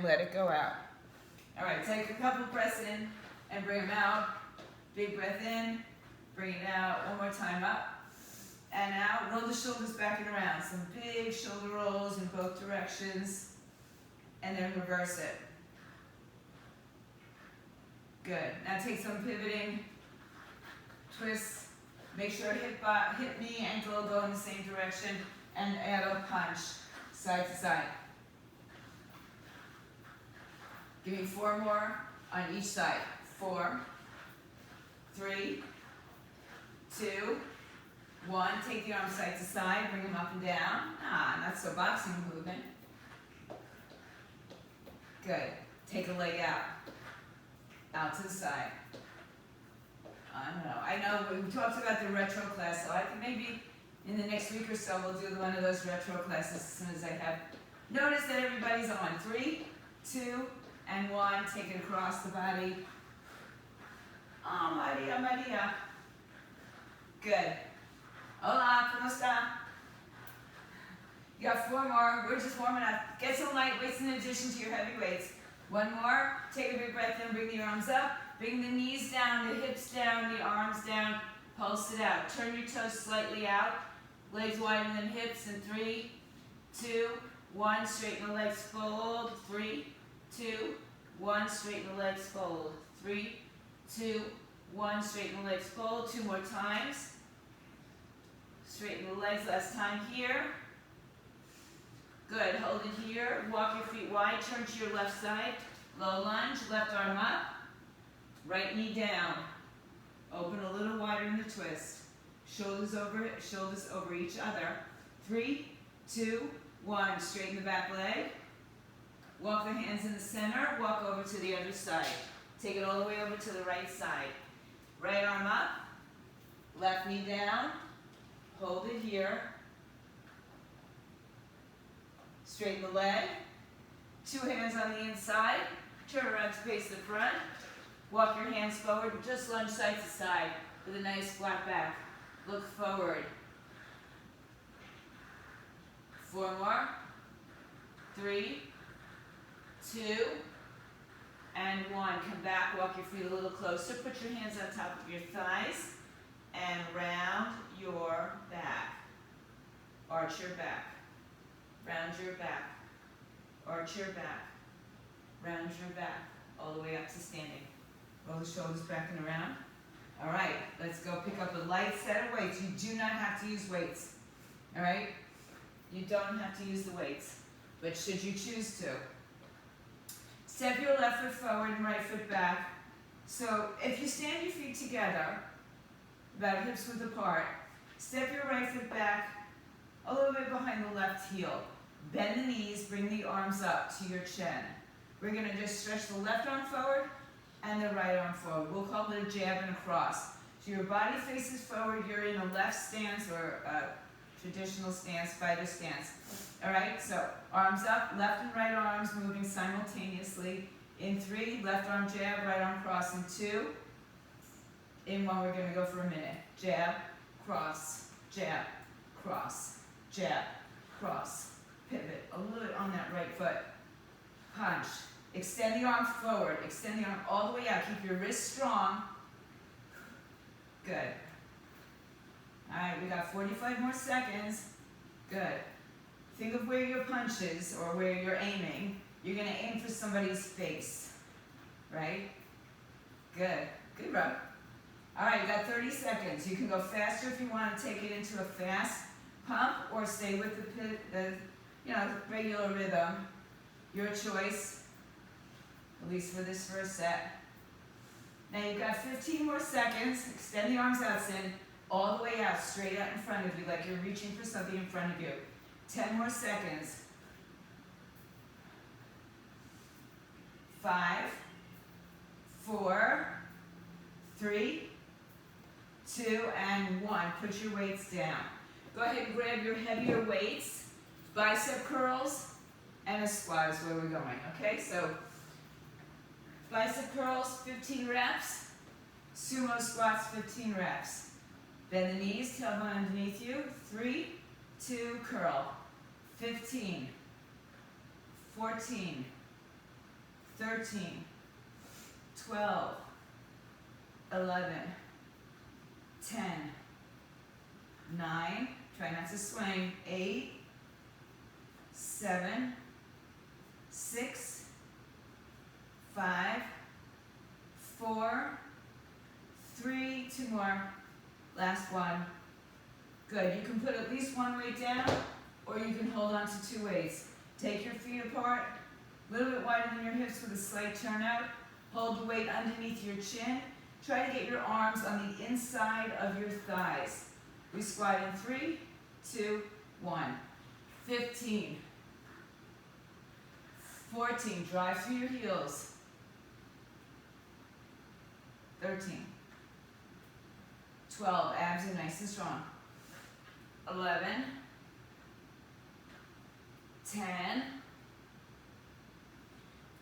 Let it go out. All right, take a couple breaths in and bring them out. Big breath in, bring it out. One more time, up and out. Roll the shoulders back and around. Some big shoulder rolls in both directions. And then reverse it. Good. Now take some pivoting twists. Make sure hip, knee, ankle go in the same direction. And add a punch, side to side. Give me 4 more on each side. 4, 3, 2, 1. Take the arms side to side, bring them up and down. Not so boxing movement. Good. Take a leg out. Out to the side. I know we talked about the retro class, so I think maybe in the next week or so we'll do one of those retro classes as soon as I have. Notice that everybody's on. 3, 2, and 1. Take it across the body. Oh, Maria, Maria. Good. Hola, ¿cómo está? You got 4 more. We're just warming up. Get some light weights in addition to your heavy weights. 1 more. Take a big breath in. Bring the arms up. Bring the knees down, the hips down, the arms down. Pulse it out. Turn your toes slightly out. Legs wider than hips. In 3, 2, 1. Straighten the legs, fold. 3, 2, 1. Straighten the legs, fold. 3, 2, 1. Straighten the legs, fold. 2 more times. Straighten the legs. Last time here. Good. Hold it here. Walk your feet wide. Turn to your left side. Low lunge. Left arm up. Right knee down. Open a little wider in the twist. Shoulders over each other. 3, 2, 1. Straighten the back leg. Walk the hands in the center. Walk over to the other side. Take it all the way over to the right side. Right arm up. Left knee down. Hold it here. Straighten the leg. 2 hands on the inside. Turn around to face the front. Walk your hands forward. Just lunge side to side with a nice flat back. Look forward. 4 more. 3, 2, and 1. Come back. Walk your feet a little closer. Put your hands on top of your thighs and round your back. Arch your back. Round your back. Arch your back. Round your back. All the way up to standing. Roll the shoulders back and around. All right, let's go pick up a light set of weights. You do not have to use weights. All right? You don't have to use the weights. But should you choose to. Step your left foot forward and right foot back. So if you stand your feet together, about hips width apart, step your right foot back a little bit behind the left heel. Bend the knees, bring the arms up to your chin. We're going to just stretch the left arm forward and the right arm forward. We'll call it a jab and a cross. So your body faces forward, you're in a left stance or a traditional stance, fighter stance. All right, so arms up, left and right arms moving simultaneously. In 3, left arm jab, right arm cross. In 2, in 1, we're going to go for a minute. Jab, cross, jab, cross, jab, cross. Pivot a little bit on that right foot. Punch. Extend the arm forward. Extend the arm all the way out. Keep your wrists strong. Good. All right, we got 45 more seconds. Good. Think of where your punch is or where you're aiming. You're going to aim for somebody's face. Right? Good. Good, bro. All right, you got 30 seconds. You can go faster if you want to take it into a fast pump or stay with the regular rhythm. Your choice, at least for this first set. Now you've got 15 more seconds. Extend the arms out, Sin, all the way out, straight out in front of you, like you're reaching for something in front of you. 10 more seconds. 5, 4, 3, 2, and 1. Put your weights down. Go ahead and grab your heavier weights, bicep curls, and a squat is where we're going, okay? So, bicep curls, 15 reps. Sumo squats, 15 reps. Bend the knees, tailbone underneath you. 3, 2, curl. 15, 14, 13, 12, 11, 10, 9, try not to swing, 8, 7, 6, 5, 4, 3, 2 more, last one. Good, you can put at least one weight down, or you can hold on to 2 weights. Take your feet apart, a little bit wider than your hips with a slight turnout. Hold the weight underneath your chin. Try to get your arms on the inside of your thighs. We squat in 3, 2, 1. 15. 14, drive through your heels. 13. 12, abs are nice and strong. 11. 10.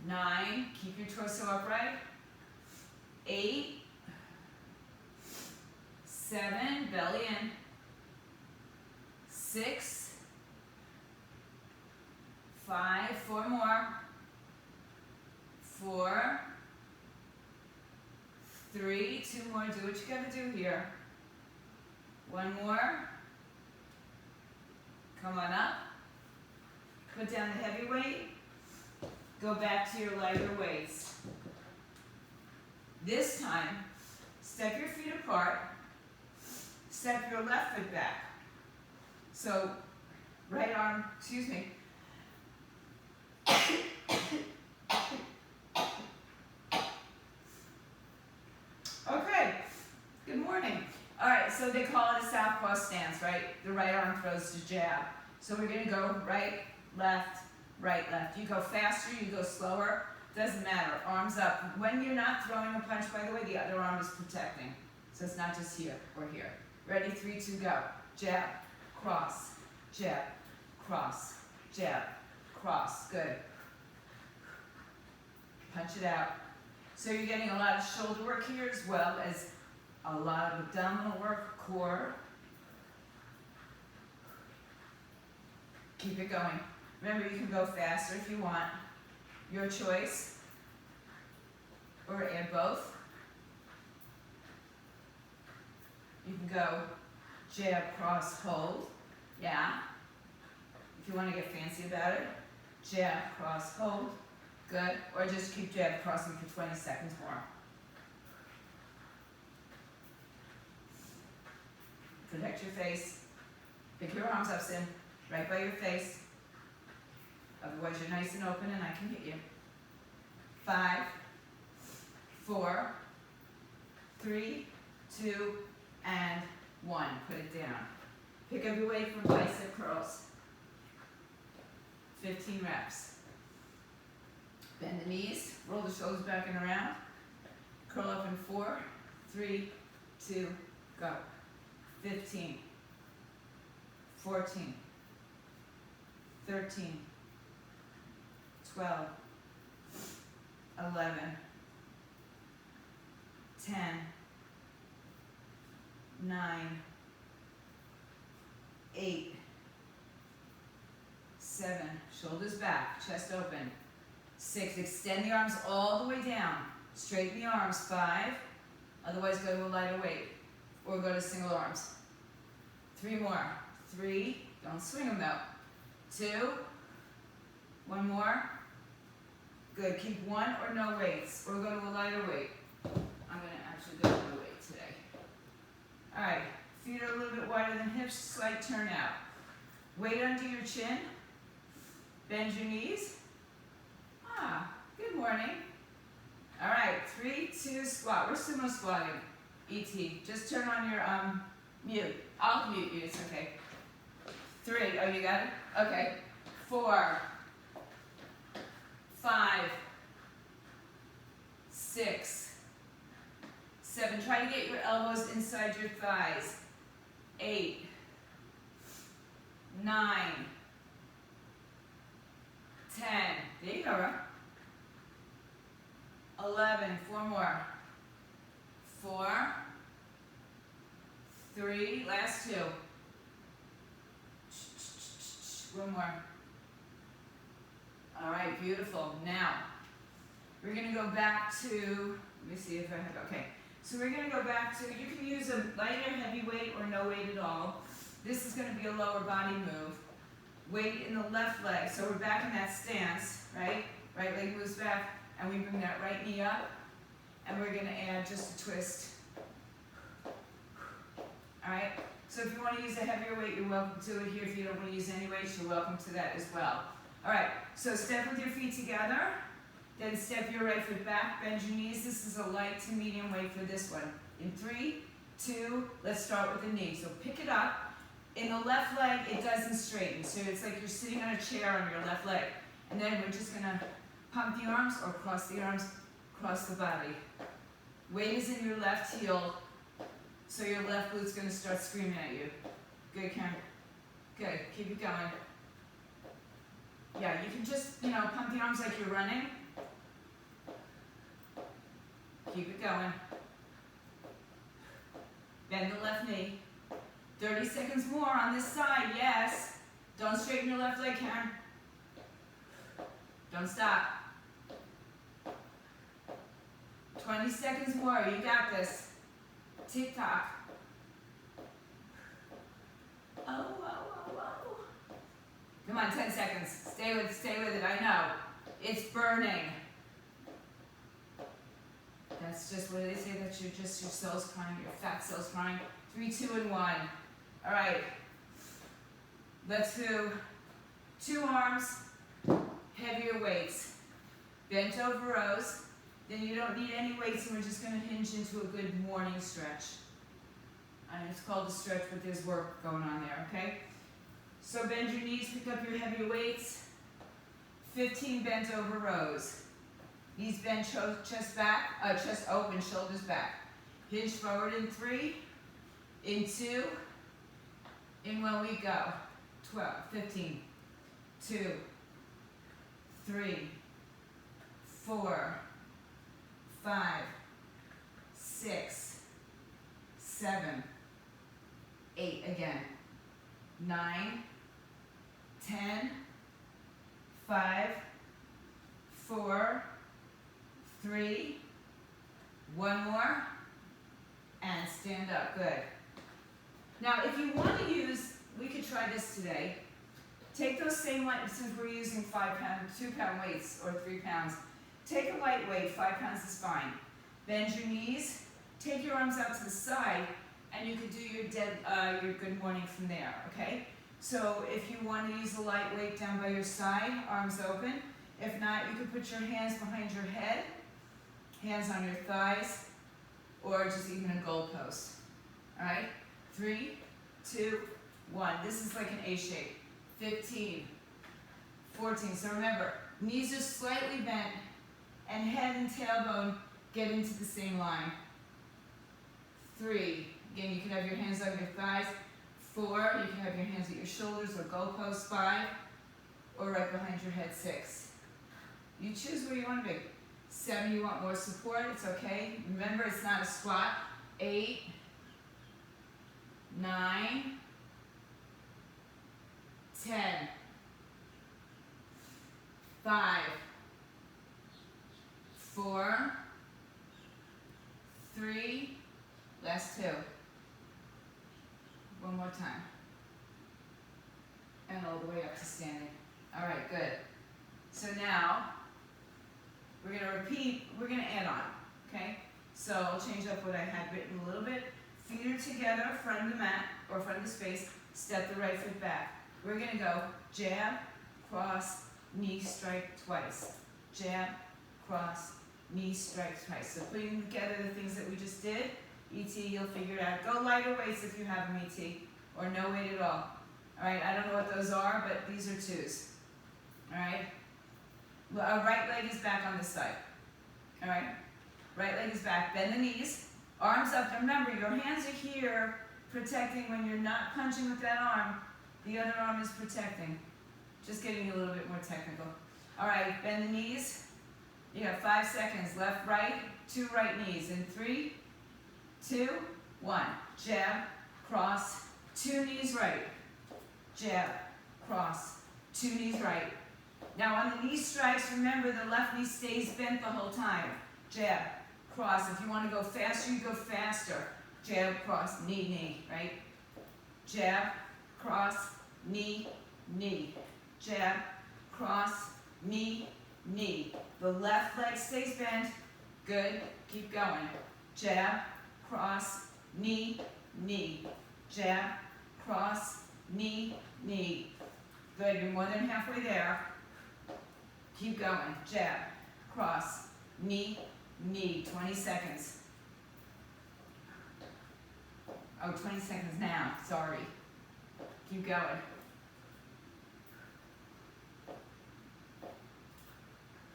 9, keep your torso upright. 8. 7, belly in. 6. 5, 4 more. 4. 3, 2 more, do what you gotta do here. 1 more. Come on up. Put down the heavy weight. Go back to your lighter weights. This time, step your feet apart. Step your left foot back. So, right arm, excuse me. Okay, good morning. All right, so they call it a southpaw stance, right? The right arm throws to jab. So we're gonna go right, left, right, left. You go faster, you go slower, doesn't matter. Arms up. When you're not throwing a punch, by the way, the other arm is protecting. So it's not just here or here. Ready, 3, 2, go. Jab, cross, jab, cross, jab, cross. Good. Punch it out. So you're getting a lot of shoulder work here as well as a lot of abdominal work, core. Keep it going. Remember, you can go faster if you want. Your choice. Or add both. You can go jab, cross, hold. Yeah. If you want to get fancy about it. Jab, cross, hold. Good. Or just keep jab crossing for 20 seconds more. Protect your face. Pick your arms up, Sim. Right by your face. Otherwise you're nice and open and I can hit you. 5, 4, 3, 2, and 1. Put it down. Pick up your weight for bicep curls. 15 reps. Bend the knees, roll the shoulders back and around. Curl up in 4, 3, 2, go. 15, 14, 13, 12, 11, 10, 9, 8, 7, shoulders back, chest open. 6, extend the arms all the way down. Straighten the arms. 5, otherwise go to a lighter weight. Or go to single arms. 3 more. 3, don't swing them though. 2, 1 more. Good, keep 1 or no weights. Or go to a lighter weight. I'm gonna actually go to no weight today. All right, feet are a little bit wider than hips, slight turn out. Weight under your chin. Bend your knees. Good morning. All right, 3, 2, squat. We're sumo squatting. ET. Just turn on your mute. I'll mute you, it's okay. 3, oh you got it? Okay. 4, 5, 6, 7. Try to get your elbows inside your thighs. 8, 9, 10. There you go, Rob. 11, 4 more. 4, 3, last 2. 1 more. All right, beautiful. Now, we're go back to, let me see if I have, okay. So we're gonna go back to, you can use a lighter, heavy weight, or no weight at all. This is gonna be a lower body move. Weight in the left leg, so we're back in that stance, right? Right leg moves back, and we bring that right knee up, and we're gonna add just a twist. All right? So if you wanna use a heavier weight, you're welcome to it here. If you don't wanna use any weights, you're welcome to that as well. All right, so step with your feet together, then step your right foot back, bend your knees. This is a light to medium weight for this one. In 3, 2, let's start with the knee. So pick it up. In the left leg, it doesn't straighten. So it's like you're sitting on a chair on your left leg. And then we're just gonna pump the arms or cross the arms, cross the body. Weight is in your left heel, so your left glute's gonna start screaming at you. Good, Karen. Good, keep it going. Yeah, you can just, pump the arms like you're running. Keep it going. Bend the left knee. 30 seconds more on this side, yes. Don't straighten your left leg, Karen. Don't stop. 20 seconds more, you got this. Tick tock. Oh. Come on, 10 seconds. Stay with it, I know. It's burning. That's just what they say, that your cells crying, your fat cells crying. 3, 2, and 1. All right. Let's do 2 arms, heavier weights. Bent over rows. Then you don't need any weights, and we're just going to hinge into a good morning stretch. And it's called a stretch, but there's work going on there, okay? So bend your knees, pick up your heavier weights. 15 bent over rows. Knees bent, chest back, chest open, shoulders back. Hinge forward in 3, in 2, in 1 we go. 12, 15, 2, 3, 4, 5, 6, 7, 8 again. 9, 10, 5, 4, 3, 1 more, and stand up. Good. Now, if you want to use, we could try this today. Take those same light, since we're using 5-pound, 2-pound weights or 3 pounds. Take a light weight, 5 pounds is fine. Bend your knees, take your arms out to the side, and you could do your good morning from there, okay? So if you want to use a light weight down by your side, arms open. If not, you could put your hands behind your head, hands on your thighs, or just even a goalpost. All right? 3, 2, 1. This is like an A shape. 15, 14. So remember, knees are slightly bent, and head and tailbone get into the same line. 3. Again, you can have your hands on your thighs. 4, you can have your hands at your shoulders or goalpost. 5, or right behind your head. 6. You choose where you want to be. 7, you want more support, it's okay. Remember, it's not a squat. 8, 9, 10, 5, 4, 3, last 2. One more time. And all the way up to standing. All right, good. So now, we're going to repeat, we're going to add on, okay? So I'll change up what I had written a little bit. Feet are together, front of the mat, or front of the space. Step the right foot back. We're going to go jab, cross, knee, strike twice. Jab, cross, knee, strike twice. So putting together the things that we just did, ET, you'll figure it out. Go lighter weights if you have them, ET, or no weight at all. All right, I don't know what those are, but these are 2s. All right? Well, our right leg is back on this side. All right? Right leg is back. Bend the knees. Arms up. And remember, your hands are here protecting when you're not punching with that arm. The other arm is protecting. Just getting you a little bit more technical. All right, bend the knees. You have 5 seconds. Left, right, 2 right knees. In 3, 2, 1. Jab, cross, 2 knees right. Jab, cross, 2 knees right. Now on the knee strikes, remember the left knee stays bent the whole time. Jab, cross. If you want to go faster, you go faster. Jab, cross, knee, knee, right? Jab, cross, knee, knee. Jab, cross, knee, knee. The left leg stays bent. Good. Keep going. Jab, cross, knee, knee. Jab, cross, knee, knee. Good. You're more than halfway there. Keep going. Jab, cross, knee, knee. 20 seconds. Oh, 20 seconds now. Sorry. Keep going.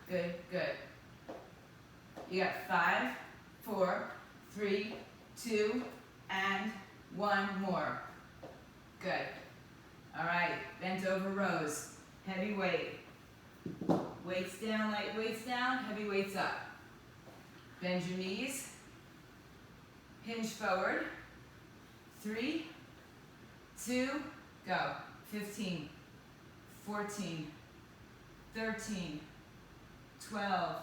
Good, good. You got 5, 4, 3, 2, and 1 more. Good. All right, bent over rows. Heavy weight. Weights down, light weights down, heavy weights up. Bend your knees. Hinge forward. 3, 2, go. 15, 14, 13, 12,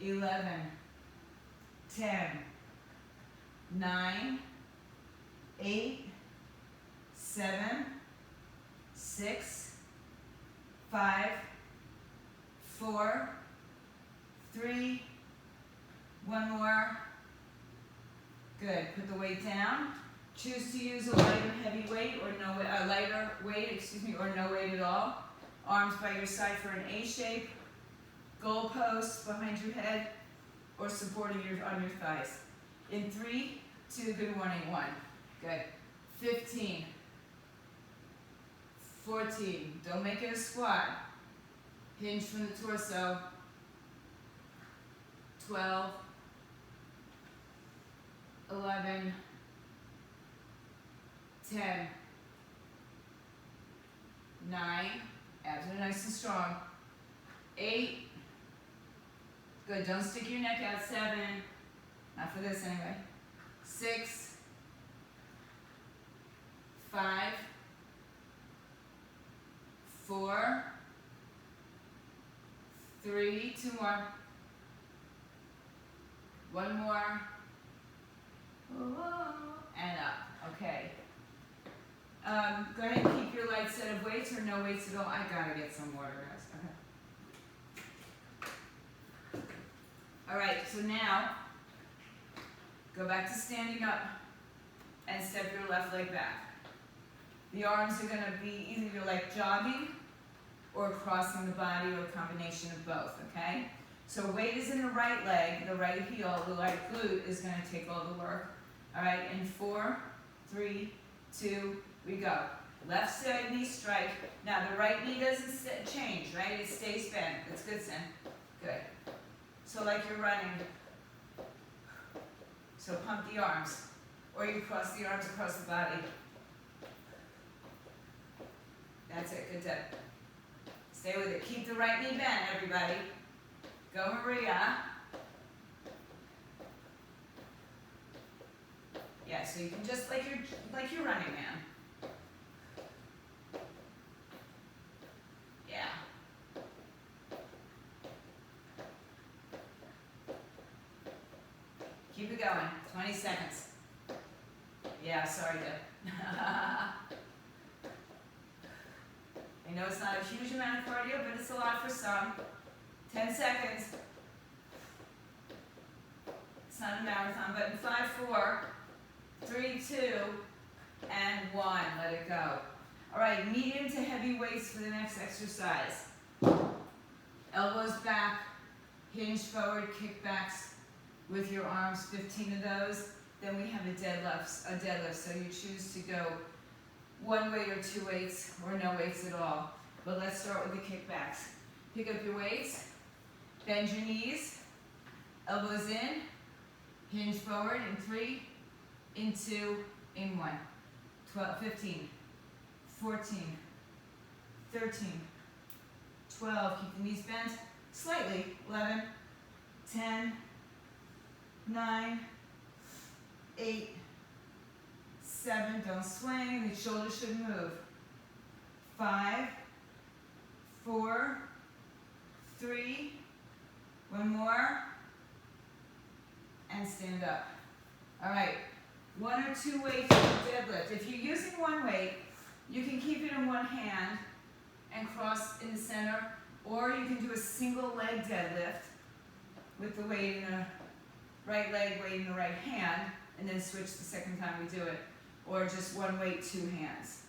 11, 10, 9, 8, 7, 6, 5, 4, 3, 1 more. Good. Put the weight down. Choose to use a lighter heavy weight or a lighter weight, or no weight at all. Arms by your side for an A shape. Goalposts behind your head or supporting on your thighs. In 3, 2, good morning, 1. Good. 15, 14, don't make it a squat. Hinge from the torso. 12, 11, 10, 9, abs are nice and strong. 8, good, don't stick your neck out. 7, not for this anyway. 6, 5, 4, 3, 2 more. 1 more. And up. Okay. Go ahead and keep your light set of weights or no weights at all. I gotta get some water, guys. Okay. All right, so now go back to standing up and step your left leg back. The arms are gonna be either you're like jogging or crossing the body or a combination of both, okay? So weight is in the right leg, the right heel, the right glute is gonna take all the work. All right, in 4, 3, 2, we go. Left side knee strike. Now the right knee doesn't change, right? It stays bent. That's good, Sin. Good. So like you're running. So pump the arms. Or you cross the arms across the body. That's it, good job. Stay with it. Keep the right knee bent, everybody. Go, Maria. Yeah, so you can just like you're running, man. Yeah. Keep it going. 20 seconds. Yeah, sorry, Deb. I know it's not a huge amount of cardio, but it's a lot for some. 10 seconds. It's not a marathon, but in 5, 4, 3, 2, and 1. Let it go. All right, medium to heavy weights for the next exercise. Elbows back, hinge forward, kickbacks with your arms, 15 of those. Then we have a deadlift. So you choose to go 1 weight or 2 weights or no weights at all. But let's start with the kickbacks. Pick up your weights, bend your knees, elbows in, hinge forward in 3, in 2, in 1. 12, 15, 14, 13, 12, keep the knees bent slightly, 11, 10, 9, 8, 7, don't swing, the shoulders should move. 5, 4, 3, one more, and stand up. All right, 1 or 2 weights for the deadlift. If you're using one weight, you can keep it in one hand and cross in the center, or you can do a single leg deadlift with the weight in the right leg, weight in the right hand, and then switch the second time we do it. Or just one weight, 2 hands.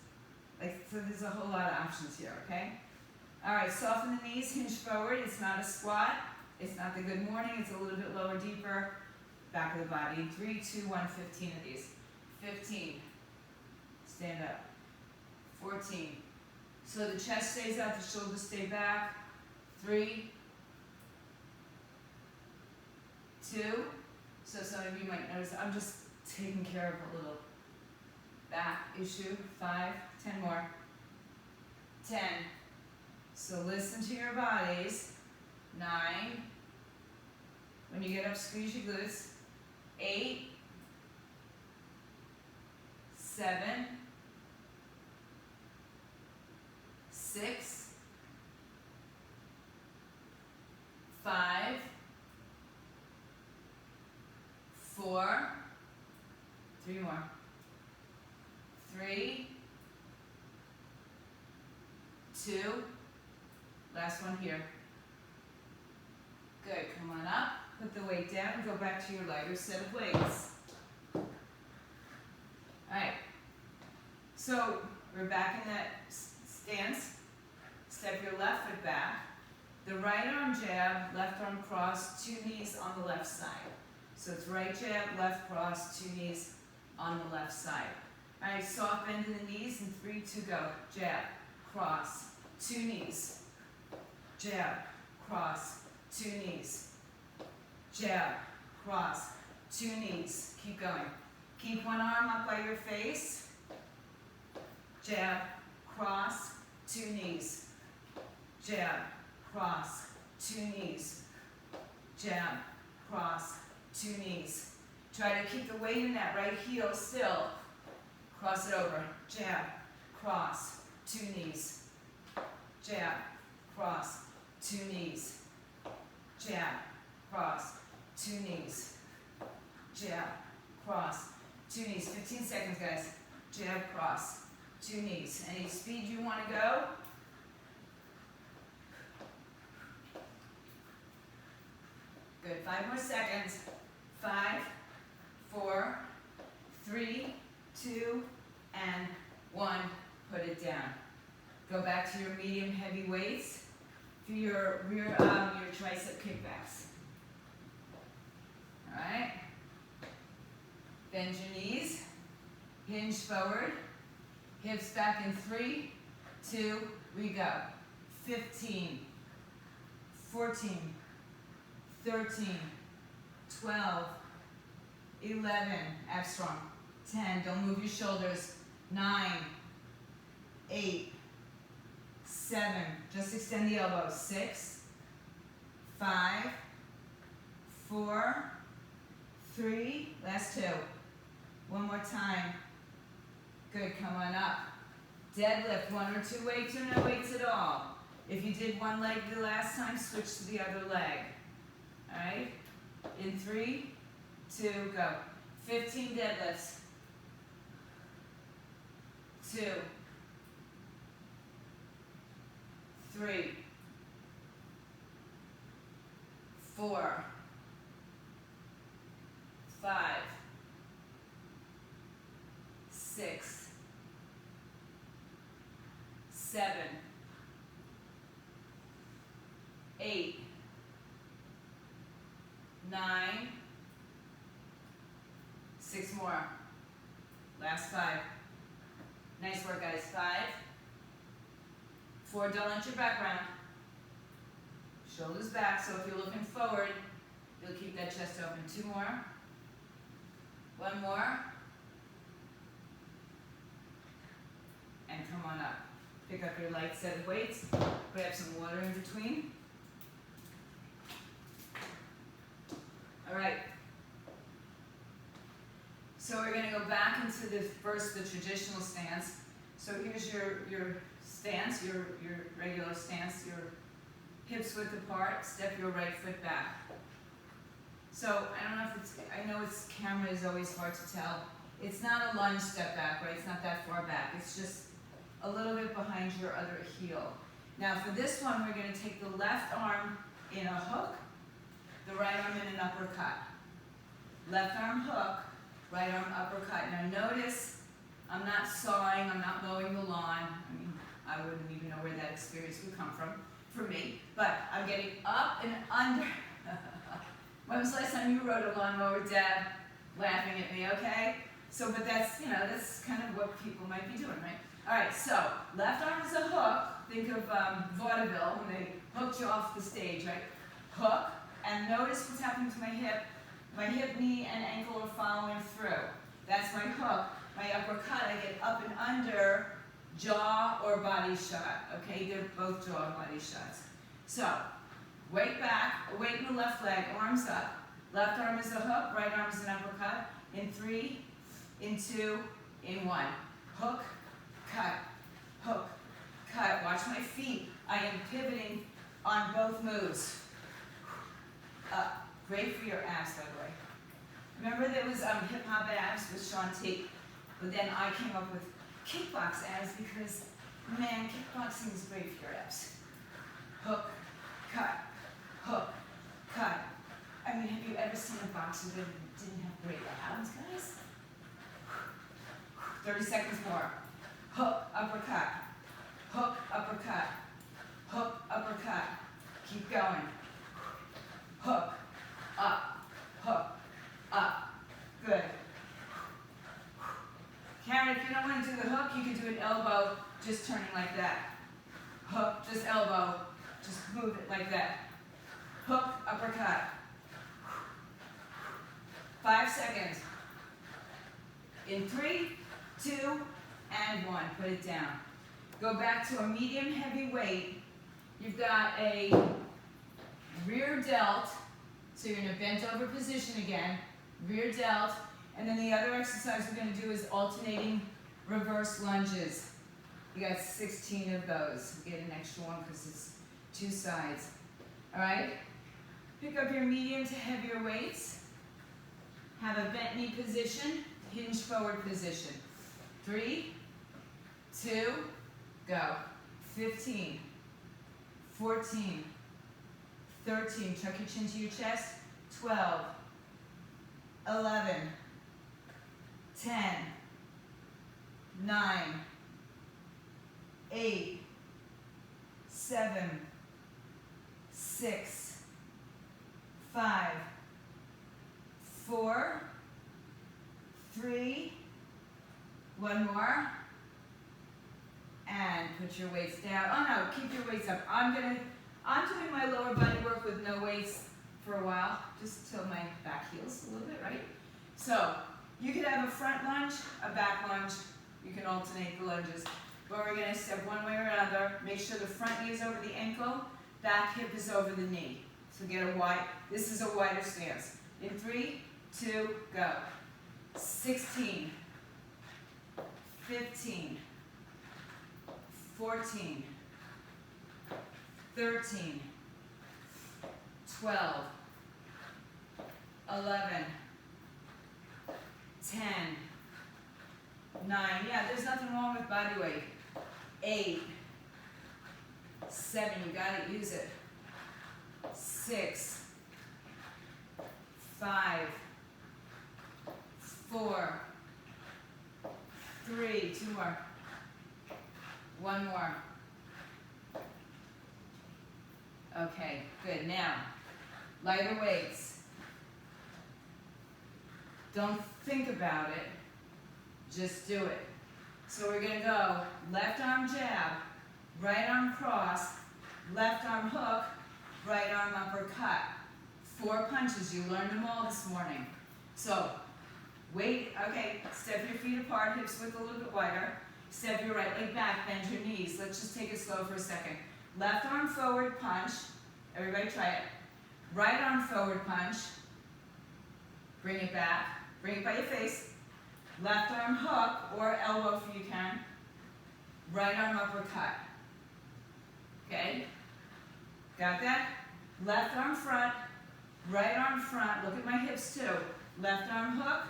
So there's a whole lot of options here, okay? All right, soften the knees, hinge forward. It's not a squat. It's not the good morning. It's a little bit lower, deeper. Back of the body. 3, 2, 1, 15 of these. 15. Stand up. 14. So the chest stays out, the shoulders stay back. 3, 2. So some of you might notice I'm just taking care of a little back issue. 5, 10 more. 10. So listen to your bodies. 9. When you get up, squeeze your glutes. 8. 7. 6. 5. 4. 3 more. 3. 2. Last one here. Good, come on up, put the weight down, and go back to your lighter set of weights. Alright, so we're back in that stance. Step your left foot back. The right arm jab, left arm cross, 2 knees on the left side. So it's right jab, left cross, 2 knees on the left side. Alright, soft bend in the knees, and 3, 2, go. Jab, cross, 2 knees. Jab, cross, 2 knees. Jab, cross, 2 knees. Keep going. Keep one arm up by your face. Jab, cross, 2 knees. Jab, cross, 2 knees. Jab, cross, 2 knees. Try to keep the weight in that right heel still. Cross it over. Jab, cross, 2 knees. Jab, cross, 2 knees. Jab, cross, 2 knees. Jab, cross, 2 knees. 15 seconds, guys. Jab, cross, 2 knees. Any speed you want to go? Good. 5 more seconds. 5, 4, 3, 2, and 1. Put it down. Go back to your medium heavy weights for your your tricep kickbacks. All right. Bend your knees. Hinge forward. Hips back in 3, 2, we go. 15, 14, 13, 12, 11, abs strong. 10, don't move your shoulders. 9, 8, 7, just extend the elbows. 6, 5, 4, 3, last 2. One more time. Good, come on up. Deadlift, 1 or 2 weights or no weights at all. If you did one leg the last time, switch to the other leg. All right? In 3, 2, go. 15 deadlifts. 2, 3, 4, 5, 6, 7, 8, 9, 6 more. Last 5. Nice work, guys. 5, 4, don't let your back round. Shoulders back, so if you're looking forward, you'll keep that chest open. 2 more. 1 more. And come on up. Pick up your light set of weights. Grab some water in between. All right. So we're going to go back into the traditional stance. So here's your stance, your regular stance, your hips width apart, step your right foot back. So I don't know if it's, I know it's camera is always hard to tell. It's not a lunge step back, right? It's not that far back. It's just a little bit behind your other heel. Now for this one, we're going to take the left arm in a hook, the right arm in an uppercut. Left arm hook, right arm uppercut. Now notice, I'm not sawing, I'm not mowing the lawn. I mean, I wouldn't even know where that experience would come from for me. But I'm getting up and under. When was the last time you rode a lawnmower, Deb? Laughing at me, okay? So, but that's, you know, that's kind of what people might be doing, right? All right, so left arm is a hook. Think of vaudeville when they hooked you off the stage, right? Hook, and notice what's happening to my hip. My hip, knee, and ankle are following through. That's my hook. My uppercut, I get up and under, jaw or body shot, okay? They're both jaw and body shots. So, weight back, weight in the left leg, arms up. Left arm is a hook, right arm is an uppercut. In 3, in 2, in 1. Hook, cut, hook, cut. Watch my feet. I am pivoting on both moves. Up. Great for your abs, by the way. Remember there was hip hop abs with Shaun T, but then I came up with kickbox abs because, man, kickboxing is great for your abs. Hook, cut, hook, cut. I mean, have you ever seen a boxer that didn't have great abs, guys? 30 seconds more. Hook, uppercut, hook, uppercut, hook, uppercut. Keep going. Hook, up, hook, up. Good. Karen, if you don't want to do the hook, you can do an elbow just turning like that. Hook, just elbow, just move it like that. Hook, uppercut. 5 seconds. In 3, 2, and 1. Put it down. Go back to a medium heavy weight. You've got a rear delt. So you're in a bent over position again. Rear delt. And then the other exercise we're going to do is alternating reverse lunges. You got 16 of those. You get an extra one because it's 2 sides. All right? Pick up your medium to heavier weights. Have a bent knee position, hinge forward position. 3, 2, go. 15, 14, 13, tuck your chin to your chest. 12, 11, 10, 9, 8, 7, 6, 5, 4, 3, one more, and put your weights down. Oh no, keep your weights up. I'm doing my lower body work with no weights for a while, just till my back heals a little bit, right? So, you could have a front lunge, a back lunge. You can alternate the lunges. But we're gonna step one way or another. Make sure the front knee is over the ankle, back hip is over the knee. So get a wide, this is a wider stance. In 3, 2, go. 16, 15, 14, 13, 12, 11, 10, 9, yeah, there's nothing wrong with body weight. 8, 7, you gotta use it. 6, 5, 4, 3, 2 more, 1 more. Okay, good. Now, lighter weights. Don't think about it, just do it. So we're gonna go left arm jab, right arm cross, left arm hook, right arm uppercut. 4 punches, you learned them all this morning. So, wait, okay, step your feet apart, hips width a little bit wider. Step your right leg back, bend your knees. Let's just take it slow for a second. Left arm forward punch. Everybody try it. Right arm forward punch. Bring it back. Bring it by your face. Left arm hook or elbow if you can. Right arm uppercut. Okay? Got that? Left arm front, right arm front. Look at my hips too. Left arm hook,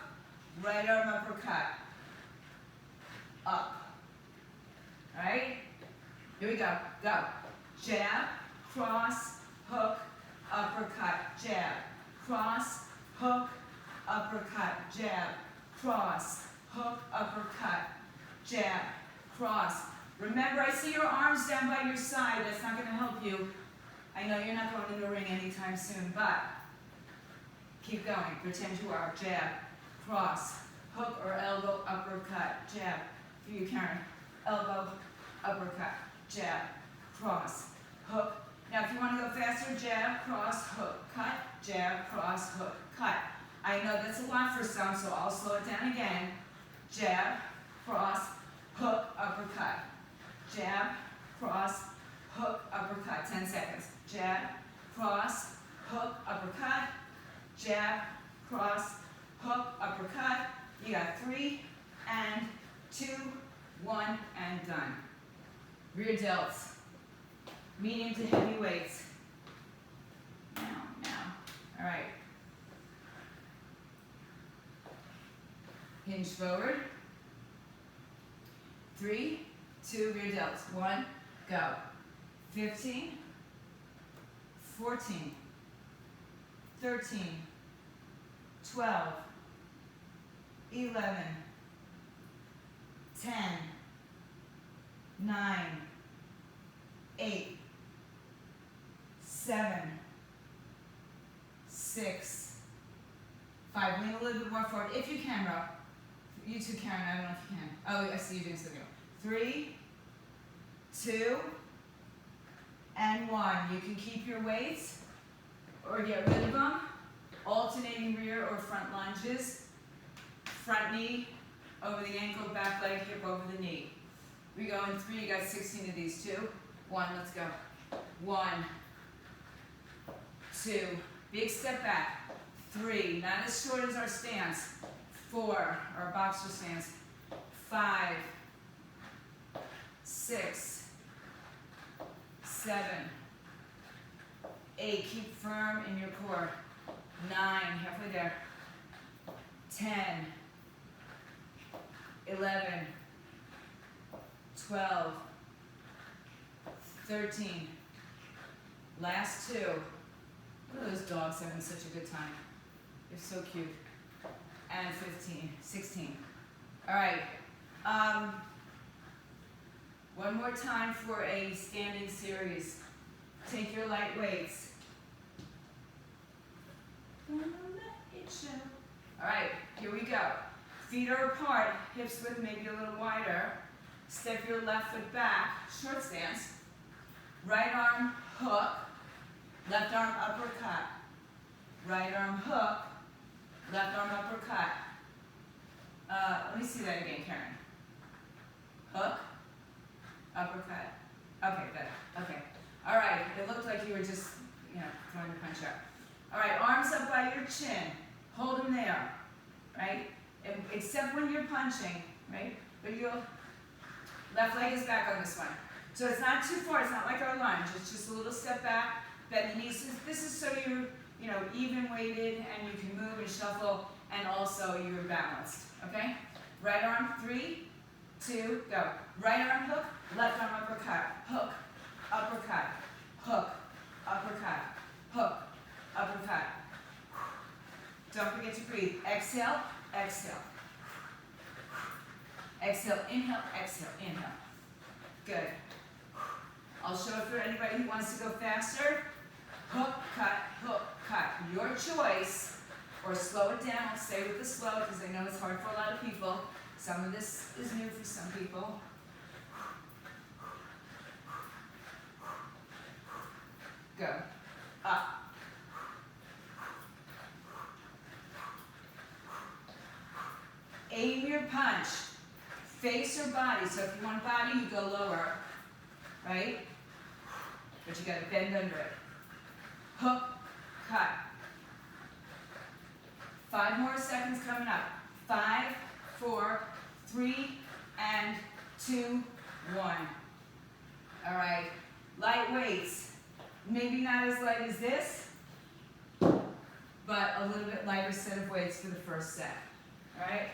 right arm uppercut. Up. All right? Here we go. Go. Jab, cross, hook, uppercut, jab. Cross, hook, uppercut, jab. Cross, hook, uppercut, jab. Cross. Remember, I see your arms down by your side. That's not going to help you. I know you're not going in the ring anytime soon, but keep going. Pretend you are. Jab, cross, hook or elbow, uppercut, jab. For you, Karen. Elbow, uppercut, jab, cross, hook. Now, if you want to go faster, jab, cross, hook, cut, jab, cross, hook, cut. I know that's a lot for some, so I'll slow it down again. Jab, cross, hook, uppercut. Jab, cross, hook, uppercut. 10 seconds. Jab, cross, hook, uppercut. Jab, cross, hook, uppercut. You got 3 and 2, 1, and done. Rear delts. Medium to heavy weights. Now. All right. Hinge forward. 3, 2, rear delts. 1, go. 15, 14, 13, 12, 11, 10, 9, 8, 7, 6, 5. Lean a little bit more forward if you can, Ro. You too, Karen. I don't know if you can. Oh, I see you doing something. 3, 2, and 1. You can keep your weights or get rid of them. Alternating rear or front lunges. Front knee over the ankle, back leg, hip over the knee. We go in 3. You got 16 of these. 2, 1. Let's go. 1, 2. Big step back. 3. Not as short as our stance. 4. Our boxer stance. 5, 6, 7, 8. Keep firm in your core. 9. Halfway there. 10, 11, 12, 13. Last 2. Look at those dogs having such a good time. They're so cute. And 15, 16. All right. One more time for a standing series. Take your light weights. All right, here we go. Feet are apart, hips width maybe a little wider. Step your left foot back, short stance. Right arm hook, left arm uppercut. Right arm hook, left arm uppercut. Let me see that again, Karen. Hook, uppercut. Okay, good. Okay. All right, it looked like you were just, throwing the punch out. All right, arms up by your chin. Hold them there, right? Except when you're punching, right? But left leg is back on this one. So it's not too far, it's not like our lunge. It's just a little step back, bend the knees. This is so you're, even weighted and you can move and shuffle and also you're balanced, okay? Right arm, 3, 2, go. Right arm hook, left arm uppercut, hook, uppercut, hook, uppercut, hook, uppercut. Don't forget to breathe. Exhale, exhale. Exhale, inhale, exhale, inhale. Good. I'll show it for anybody who wants to go faster. Hook, cut. Your choice. Or slow it down. Stay with the slow because I know it's hard for a lot of people. Some of this is new for some people. Go. Up. Aim your punch. Face or body. So if you want body, you go lower. Right? But you got to bend under it. Hook, cut. 5 more seconds coming up. 5, 4, 3, and 2, 1. All right. Light weights. Maybe not as light as this, but a little bit lighter set of weights for the first set. All right?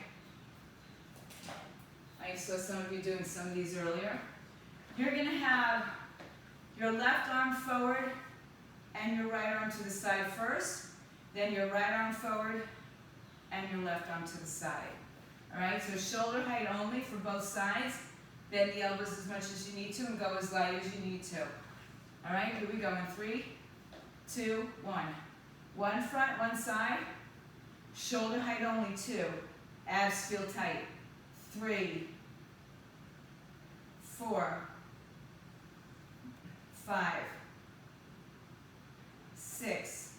I saw some of you doing some of these earlier. You're going to have your left arm forward and your right arm to the side first, then your right arm forward and your left arm to the side. All right, so shoulder height only for both sides. Bend the elbows as much as you need to and go as light as you need to. All right, here we go in 3, 2, 1. One front, one side. Shoulder height only, 2. Abs feel tight. 3, 4, 5, 6,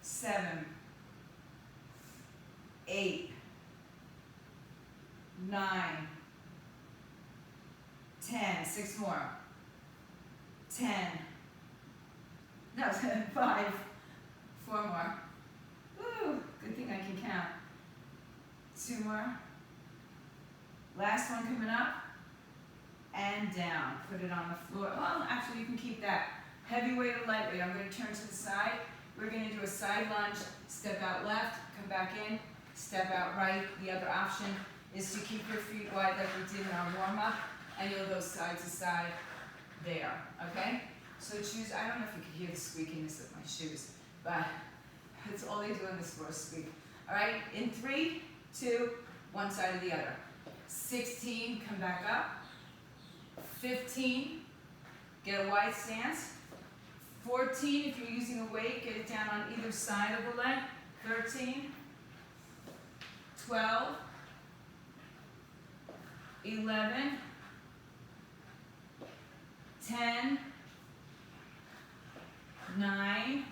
7, 8, 9, 10, 6 more, 10, no, 5, 4 more, woo, good thing I can count, 2 more, last one coming up, and down, put it on the floor. Well, actually you can keep that. Heavy weight or light weight. I'm going to turn to the side. We're going to do a side lunge, step out left, come back in, step out right. The other option is to keep your feet wide like we did in our warm-up, and you'll go side to side there, okay? So choose, I don't know if you can hear the squeakiness of my shoes, but it's all they do on this floor, squeak. All right, in 3, 2, one side or the other. 16, come back up. 15, get a wide stance. 14, if you're using a weight, get it down on either side of the leg. 13, 12, 11, 10, 9,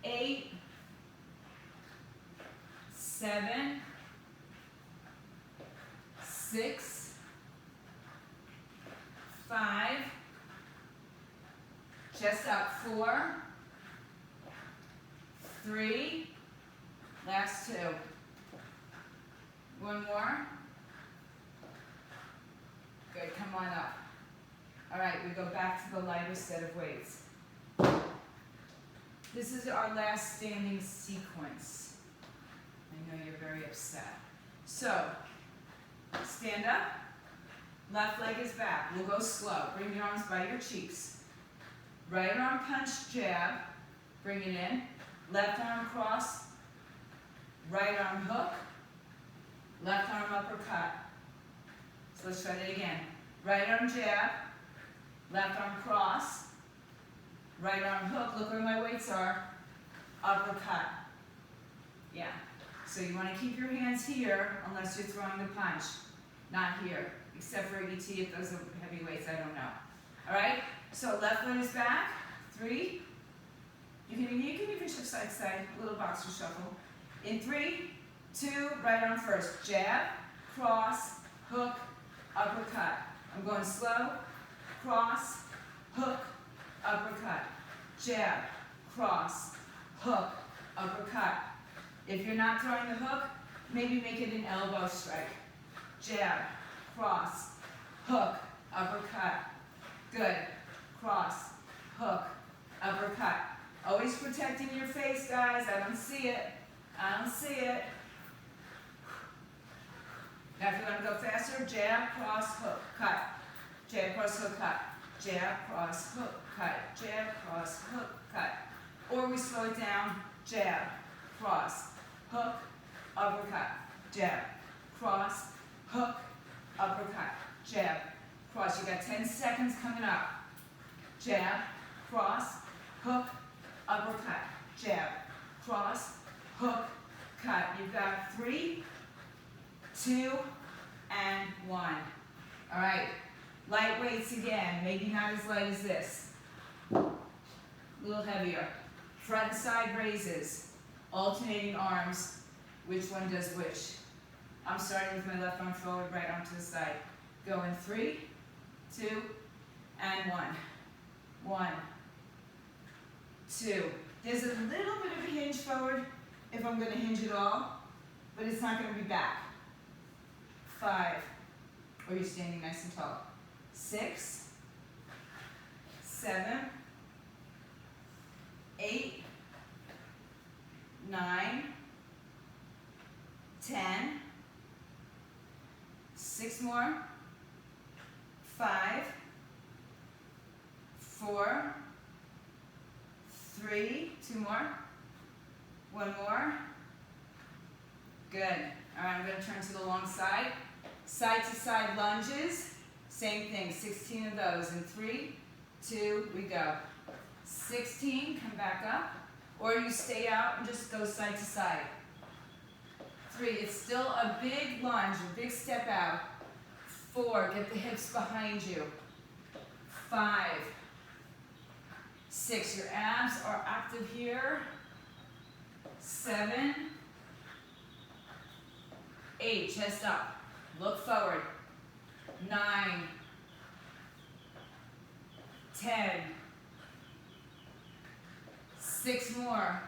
8, 7, 6, 5, chest out, 4, 3, last 2. One more. Good, come on up. All right, we go back to the lighter set of weights. This is our last standing sequence. I know you're very upset. So, stand up. Left leg is back. We'll go slow. Bring your arms by your cheeks. Right arm punch, jab. Bring it in. Left arm cross. Right arm hook. Left arm uppercut. So let's try that again. Right arm jab. Left arm cross. Right arm hook. Look where my weights are. Uppercut. Yeah. So you want to keep your hands here unless you're throwing the punch. Not here. Except for ET if those are heavy weights, I don't know. All right? So left leg is back. 3. You can even shift side to side, a little boxer shuffle. In 3, 2, right arm first. Jab, cross, hook, uppercut. I'm going slow. Cross, hook, uppercut. Jab, cross, hook, uppercut. If you're not throwing the hook, maybe make it an elbow strike. Jab, cross, hook, uppercut. Good. Cross, hook, uppercut. Always protecting your face, guys. I don't see it. I don't see it. Now if you want to go faster, jab, cross, hook, cut. Jab, cross, hook, cut. Jab, cross, hook, cut. Jab, cross, hook, cut. Or we slow it down. Jab, cross, hook, uppercut. Jab, cross, hook, uppercut. Jab, cross. You got 10 seconds coming up. Jab, cross, hook, uppercut. Jab, cross, hook, cut. You've got 3, 2, and 1. All right. Light weights again. Maybe not as light as this. A little heavier. Front and side raises. Alternating arms. Which one does which? I'm starting with my left arm forward, right arm to the side. Go in 3, 2, and 1. 1, 2. There's a little bit of a hinge forward if I'm going to hinge it all, but it's not going to be back. 5. Or you're standing nice and tall. 6, 7, 8, 9, 10, 6 more, 5, 4, 3, 2 more, 1 more. Good. All right, I'm going to turn to the long side. Side to side lunges. Same thing, 16 of those. In 3, 2, we go. 16, come back up. Or you stay out and just go side to side. 3, it's still a big lunge, a big step out. 4, get the hips behind you. 5, 6, your abs are active here. 7, 8, chest up, look forward. 9, 10, 6 more.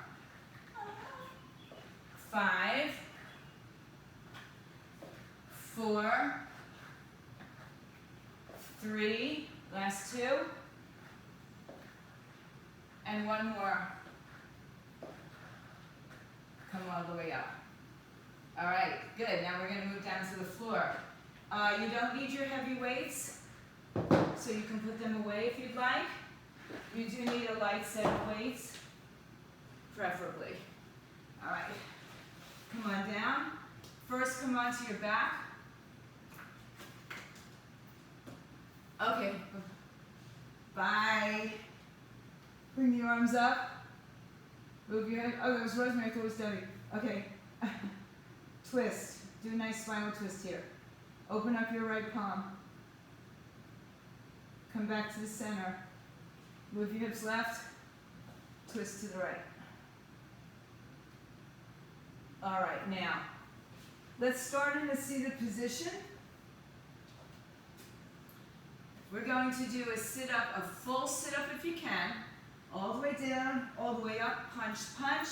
5, 4, 3, last 2, and 1 more. Come all the way up. All right, good. Now we're going to move down to the floor. You don't need your heavy weights, so you can put them away if you'd like. You do need a light set of weights, preferably. All right, come on down. First, come onto your back. Okay, bye. Bring your arms up. Move your head. Oh, that was Rosemary. I thought it was Debbie. Okay. Twist. Do a nice spinal twist here. Open up your right palm. Come back to the center. Move your hips left. Twist to the right. All right, now, let's start in a seated position. We're going to do a sit-up, a full sit-up if you can. All the way down, all the way up, punch, punch.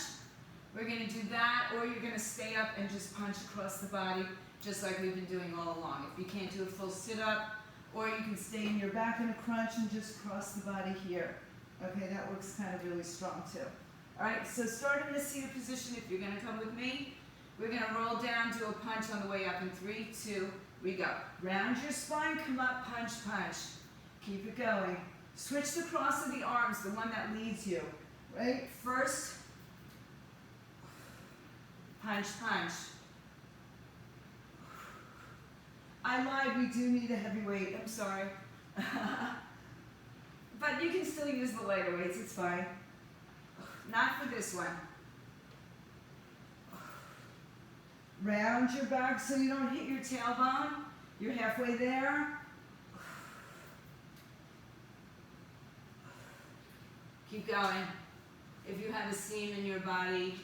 We're going to do that, or you're going to stay up and just punch across the body, just like we've been doing all along. If you can't do a full sit-up, or you can stay in your back in a crunch and just cross the body here. Okay, that works kind of really strong too. All right, so start in a seated position. If you're going to come with me, we're going to roll down, do a punch on the way up in 3, 2, we go. Round your spine, come up, punch, punch. Keep it going. Switch the cross of the arms, the one that leads you. Right? First, punch, punch. I lied, we do need a heavy weight, I'm sorry. But you can still use the lighter weights, it's fine. Not for this one. Round your back so you don't hit your tailbone. You're halfway there. Keep going. If you have a seam in your body,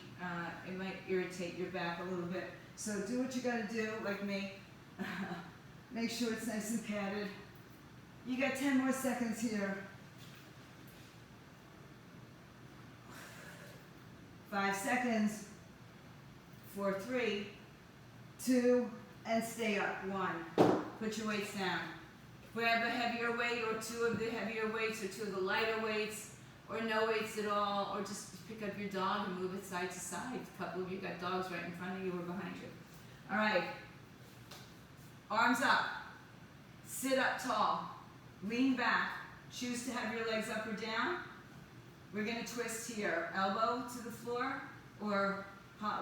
it might irritate your back a little bit. So do what you gotta do, like me. Make sure it's nice and padded. You got 10 more seconds here. 5 seconds. 4, 3, 2, and stay up. 1. Put your weights down. Grab a heavier weight, or 2 of the heavier weights, or 2 of the lighter weights, or no weights at all, or just pick up your dog and move it side to side. A couple of you got dogs right in front of you or behind you. All right. Arms up. Sit up tall. Lean back. Choose to have your legs up or down. We're going to twist here. Elbow to the floor or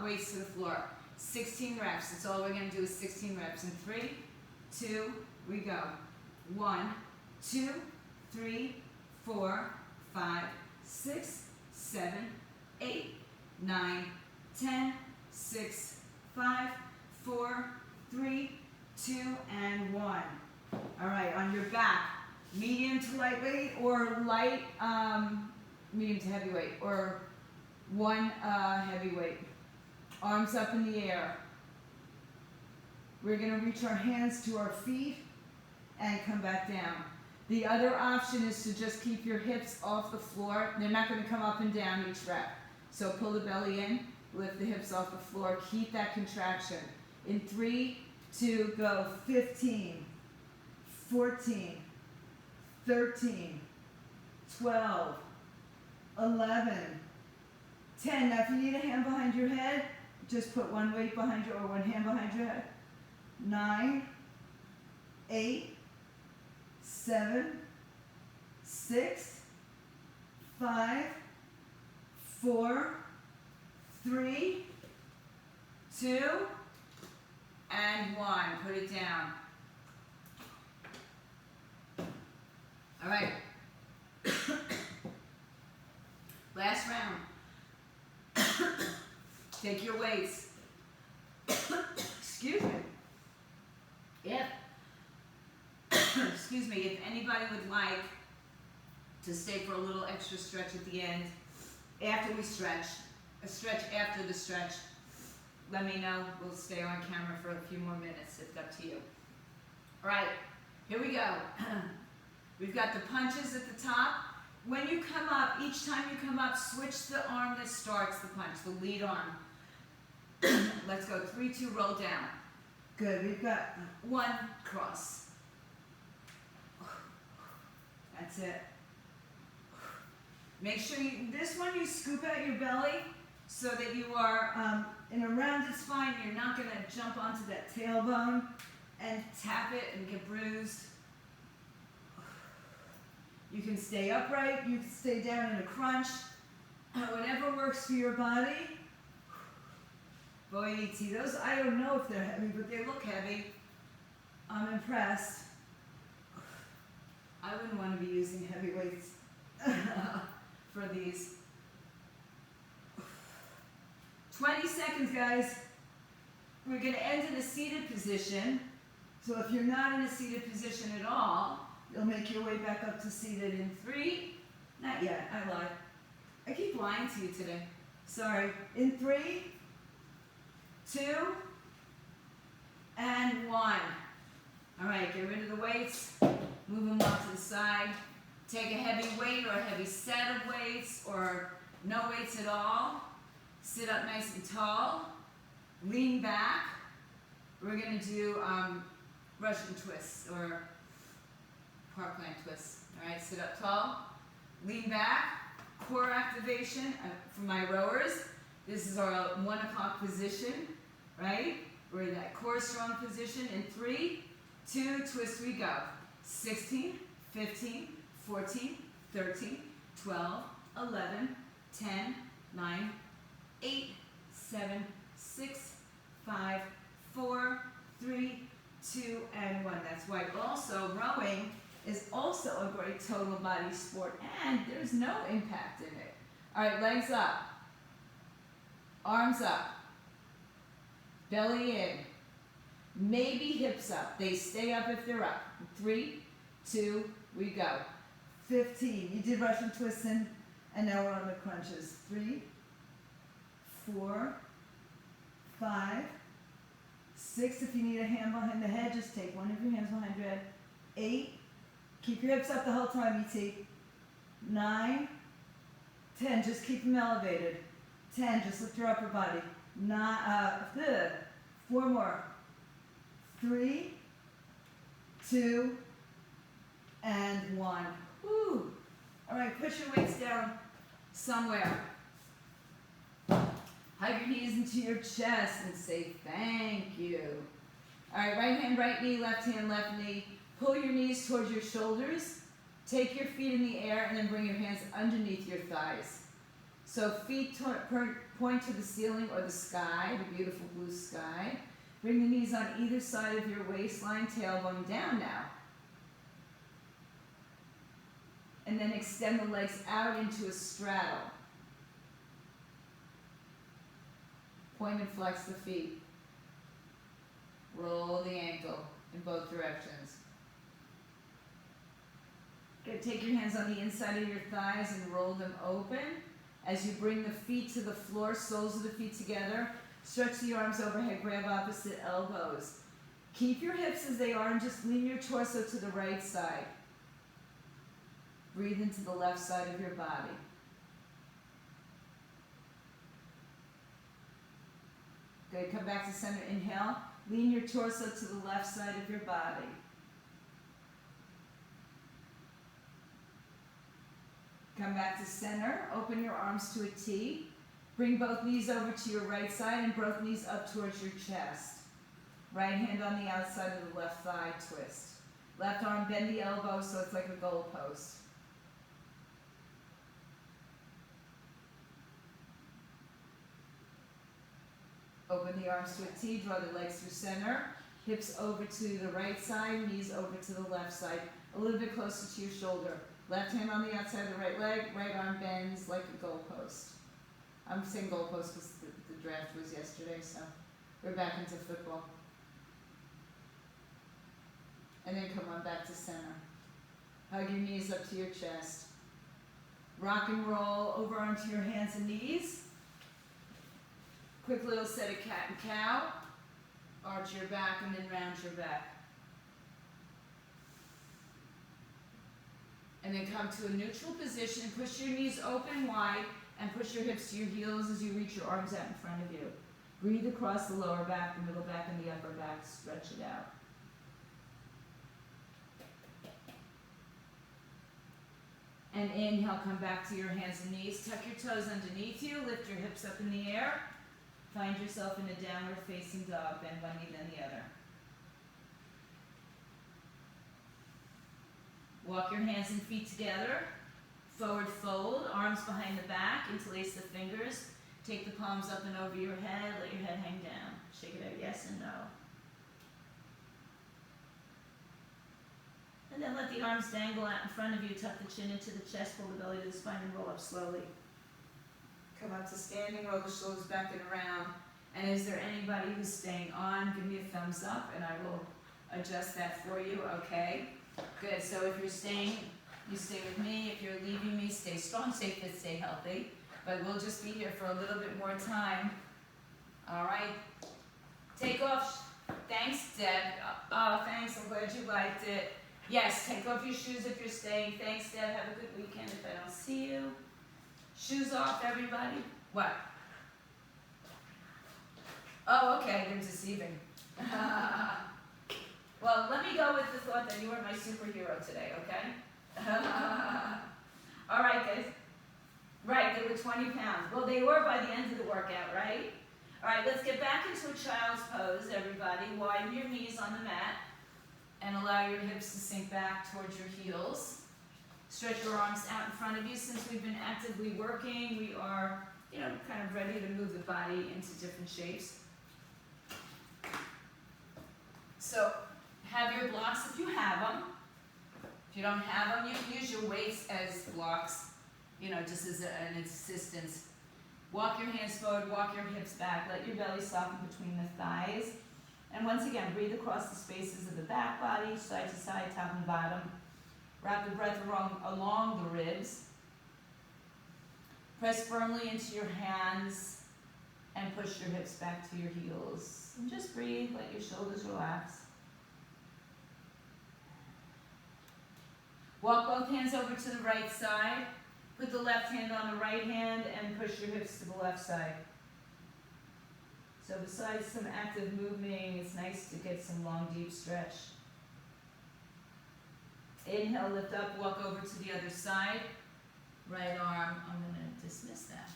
weights to the floor. 16 reps. That's all we're going to do is 16 reps. In 3, 2, we go. 1, 2, 3, 4, 5, 6, 7, 8, 9, 10, 6, 5, 4, 3, 2, and 1. All right, on your back, medium to lightweight or light, medium to heavyweight, or 1 heavyweight. Arms up in the air. We're going to reach our hands to our feet and come back down. The other option is to just keep your hips off the floor. They're not going to come up and down each rep. So pull the belly in, lift the hips off the floor, keep that contraction. In 3, 2, go. 15, 14, 13, 12, 11, 10. Now if you need a hand behind your head, just put one weight behind you or one hand behind your head. 9, 8, 7, 6, 5, 4, 3, 2, and 1. Put it down. All right. Last round. Take your weights. Excuse me. Excuse me, if anybody would like to stay for a little extra stretch at the end, after we stretch, a stretch after the stretch, let me know. We'll stay on camera for a few more minutes. It's up to you. All right, here we go. We've got the punches at the top. When you come up, each time you come up, switch the arm that starts the punch, the lead arm. Let's go. 3, 2, roll down. Good. We've got 1, cross. That's it. Make sure this one you scoop out your belly so that you are in a rounded spine. You're not going to jump onto that tailbone and tap it and get bruised. You can stay upright. You can stay down in a crunch. Whatever works for your body. Boy, those, I don't know if they're heavy, but they look heavy. I'm impressed. I wouldn't want to be using heavy weights for these. 20 seconds, guys. We're going to end in a seated position. So if you're not in a seated position at all, you'll make your way back up to seated in 3. Not yet, I lied. I keep lying to you today. Sorry. In 3, 2, and 1. All right, get rid of the weights. Move them off to the side. Take a heavy weight or a heavy set of weights or no weights at all. Sit up nice and tall. Lean back. We're going to do Russian twists or parkland twists. All right, sit up tall. Lean back. Core activation for my rowers. This is our 1 o'clock position, right? We're in that core strong position. In 3, 2, twist we go. 16, 15, 14, 13, 12, 11, 10, 9, 8, 7, 6, 5, 4, 3, 2, and 1. That's why also rowing is also a great total body sport, and there's no impact in it. All right, legs up, arms up, belly in, maybe hips up. They stay up if they're up. 3, 2, we go. 15. You did Russian twists in, and now we're on the crunches. 3, 4, 5, 6. If you need a hand behind the head, just take one of your hands behind your head. 8. Keep your hips up the whole time, ET. 9, 10. Just keep them elevated. 10. Just lift your upper body. 4 more. 3, 2, and 1. Woo. All right, push your weights down somewhere. Hug your knees into your chest and say thank you. All right, right hand, right knee, left hand, left knee. Pull your knees towards your shoulders. Take your feet in the air and then bring your hands underneath your thighs. So feet point to the ceiling or the sky, the beautiful blue sky. Bring the knees on either side of your waistline, tailbone down now. And then extend the legs out into a straddle. Point and flex the feet. Roll the ankle in both directions. Okay, take your hands on the inside of your thighs and roll them open. As you bring the feet to the floor, soles of the feet together, stretch the arms overhead, grab opposite elbows. Keep your hips as they are and just lean your torso to the right side. Breathe into the left side of your body. Good, come back to center, inhale. Lean your torso to the left side of your body. Come back to center, open your arms to a T. Bring both knees over to your right side and both knees up towards your chest. Right hand on the outside of the left thigh, twist. Left arm, bend the elbow so it's like a goal post. Open the arms to a T, draw the legs through center. Hips over to the right side, knees over to the left side. A little bit closer to your shoulder. Left hand on the outside of the right leg, right arm bends like a goal post. I'm saying goal post because the draft was yesterday, so we're back into football. And then come on back to center. Hug your knees up to your chest. Rock and roll over onto your hands and knees. Quick little set of cat and cow. Arch your back and then round your back. And then come to a neutral position. Push your knees open wide and push your hips to your heels as you reach your arms out in front of you. Breathe across the lower back, the middle back, and the upper back. Stretch it out. And inhale, come back to your hands and knees. Tuck your toes underneath you. Lift your hips up in the air. Find yourself in a downward facing dog. Bend one knee, then the other. Walk your hands and feet together. Forward fold, arms behind the back. Interlace the fingers. Take the palms up and over your head. Let your head hang down. Shake it out, yes and no. And then let the arms dangle out in front of you. Tuck the chin into the chest, pull the belly to the spine, and roll up slowly. Come up to standing, roll the shoulders back and around. And is there anybody who's staying on? Give me a thumbs up, and I will adjust that for you, okay? Good, so if you're staying, you stay with me. If you're leaving me, stay strong, stay fit, stay healthy. But we'll just be here for a little bit more time. All right? Take off. Thanks, Deb. Oh, thanks. I'm glad you liked it. Yes, take off your shoes if you're staying. Thanks, Deb. Have a good weekend if I don't see you. Shoes off, everybody. What? Oh, okay. They're deceiving. Well, let me go with the thought that you are my superhero today, okay? All right, guys. Right, they were 20 pounds. Well, they were by the end of the workout, right? All right, let's get back into a child's pose, everybody. Widen your knees on the mat and allow your hips to sink back towards your heels. Stretch your arms out in front of you. Since we've been actively working, we are, kind of ready to move the body into different shapes. So, have your blocks if you have them. If you don't have them, you can use your weights as blocks, just as an assistance. Walk your hands forward, walk your hips back, let your belly soften between the thighs. And once again, breathe across the spaces of the back body, side to side, top and bottom. Wrap the breath along the ribs. Press firmly into your hands and push your hips back to your heels. And just breathe, let your shoulders relax. Walk both hands over to the right side. Put the left hand on the right hand and push your hips to the left side. So besides some active moving, it's nice to get some long, deep stretch. Inhale, lift up, walk over to the other side. Right arm, I'm going to dismiss that.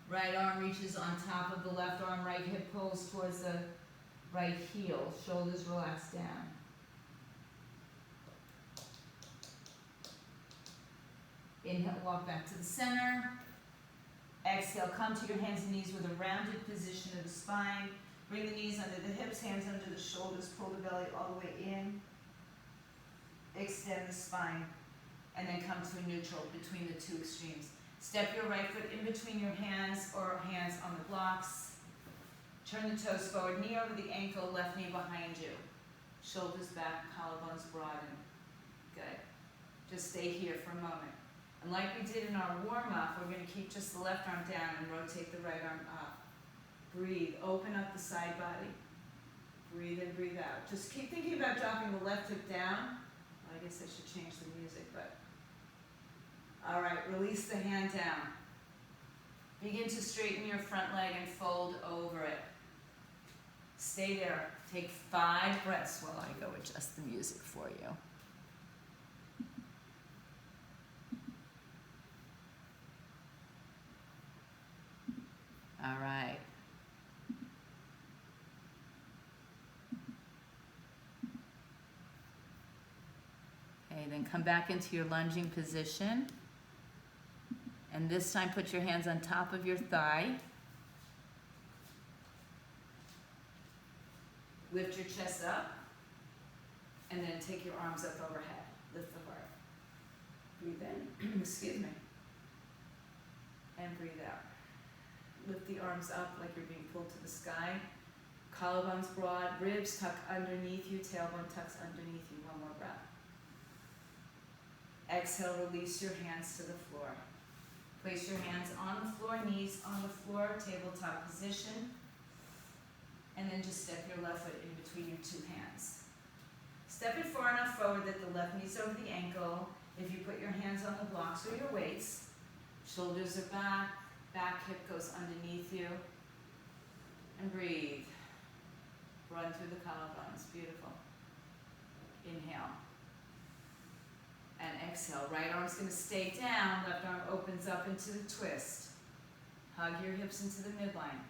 Right arm reaches on top of the left arm, right hip pulls towards the right heel. Shoulders relax down. Inhale, walk back to the center. Exhale, come to your hands and knees with a rounded position of the spine. Bring the knees under the hips, hands under the shoulders, pull the belly all the way in. Extend the spine, and then come to a neutral between the two extremes. Step your right foot in between your hands or hands on the blocks. Turn the toes forward, knee over the ankle, left knee behind you. Shoulders back, collarbones broaden. Good. Just stay here for a moment. And like we did in our warm-up, we're going to keep just the left arm down and rotate the right arm up. Breathe. Open up the side body. Breathe in, breathe out. Just keep thinking about dropping the left hip down. Well, I guess I should change the music, but... All right, release the hand down. Begin to straighten your front leg and fold over it. Stay there. Take 5 breaths while I go adjust the music for you. All right. Okay, then come back into your lunging position. And this time put your hands on top of your thigh. Lift your chest up. And then take your arms up overhead. Lift the heart. Breathe in. Excuse me. And breathe out. Lift the arms up like you're being pulled to the sky. Collarbones broad. Ribs tuck underneath you. Tailbone tucks underneath you. One more breath. Exhale, release your hands to the floor. Place your hands on the floor, knees on the floor, tabletop position. And then just step your left foot in between your two hands. Step it far enough forward that the left knee's over the ankle. If you put your hands on the blocks or your weights, shoulders are back, back hip goes underneath you. And breathe. Run through the collarbones. Beautiful. Inhale. And exhale. Right arm's going to stay down. Left arm opens up into the twist. Hug your hips into the midline.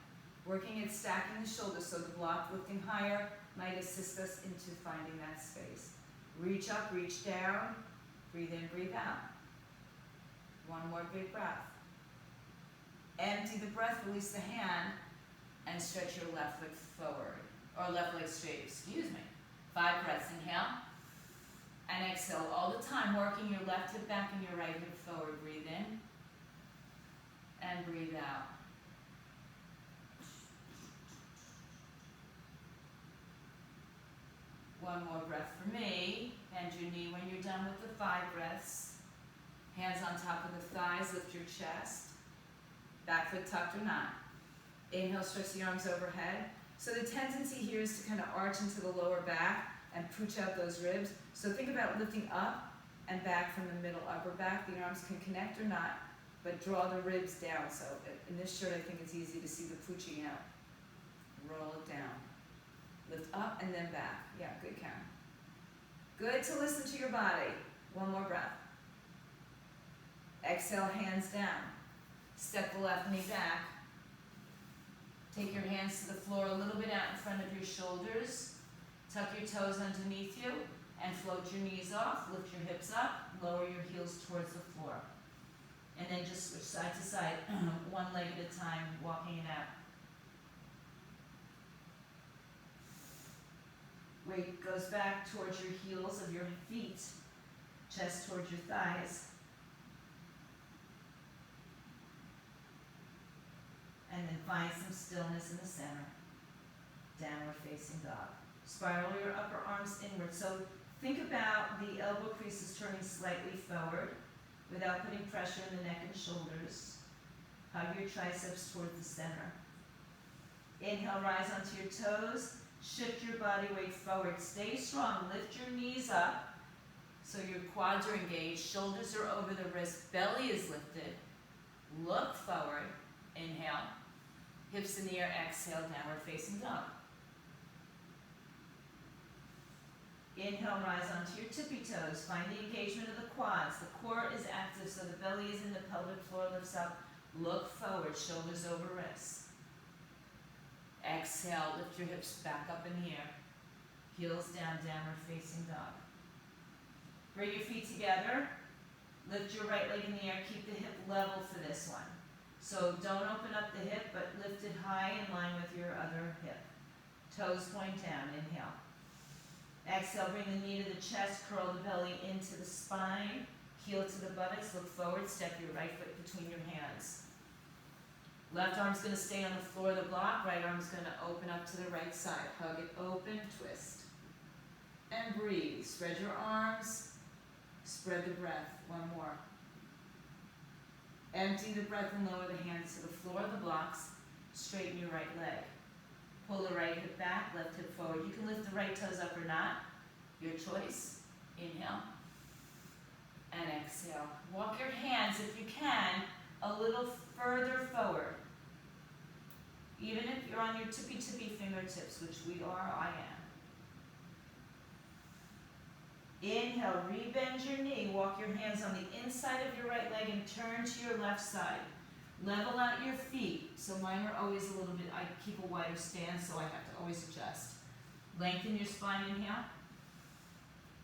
Working at stacking the shoulders so the block lifting higher might assist us into finding that space. Reach up, reach down. Breathe in, breathe out. One more big breath. Empty the breath, release the hand, and stretch your left foot forward. Or left leg straight, excuse me. 5 breaths. Inhale. And exhale all the time, working your left hip back and your right hip forward. Breathe in. And breathe out. One more breath for me. Bend your knee when you're done with the 5 breaths. Hands on top of the thighs, lift your chest. Back foot tucked or not. Inhale, stretch the arms overhead. So the tendency here is to kind of arch into the lower back and pooch out those ribs. So think about lifting up and back from the middle upper back. The arms can connect or not, but draw the ribs down. So in this shirt, I think it's easy to see the pooching out. Roll it down. Lift up and then back. Yeah, good, Karen. Good to listen to your body. One more breath. Exhale, hands down. Step the left knee back. Take your hands to the floor a little bit out in front of your shoulders. Tuck your toes underneath you and float your knees off. Lift your hips up. Lower your heels towards the floor. And then just switch side to side, one leg at a time, walking it out. Weight goes back towards your heels of your feet, chest towards your thighs. And then find some stillness in the center. Downward facing dog. Spiral your upper arms inward. So think about the elbow creases turning slightly forward without putting pressure in the neck and shoulders. Hug your triceps towards the center. Inhale, rise onto your toes. Shift your body weight forward. Stay strong. Lift your knees up so your quads are engaged. Shoulders are over the wrist. Belly is lifted. Look forward. Inhale. Hips in the air. Exhale. Downward facing dog. Inhale, rise onto your tippy toes. Find the engagement of the quads. The core is active, so the belly is in the pelvic floor, lifts up. Look forward, shoulders over wrists. Exhale, lift your hips back up in the air. Heels down, downward facing dog. Bring your feet together. Lift your right leg in the air. Keep the hip level for this one. So don't open up the hip, but lift it high in line with your other hip. Toes point down. Inhale. Exhale, bring the knee to the chest, curl the belly into the spine, heel to the buttocks, look forward, step your right foot between your hands. Left arm's going to stay on the floor of the block, right arm's going to open up to the right side. Hug it open, twist. And breathe. Spread your arms, spread the breath. One more. Empty the breath and lower the hands to the floor of the blocks. Straighten your right leg. Pull the right hip back, left hip forward. You can lift the right toes up or not. Your choice. Inhale. And exhale. Walk your hands, if you can, a little further forward. Even if you're on your tippy-tippy fingertips, which we are, I am. Inhale, rebend your knee. Walk your hands on the inside of your right leg and turn to your left side. Level out your feet. So mine are always a little bit, I keep a wider stance, so I have to always adjust. Lengthen your spine, inhale.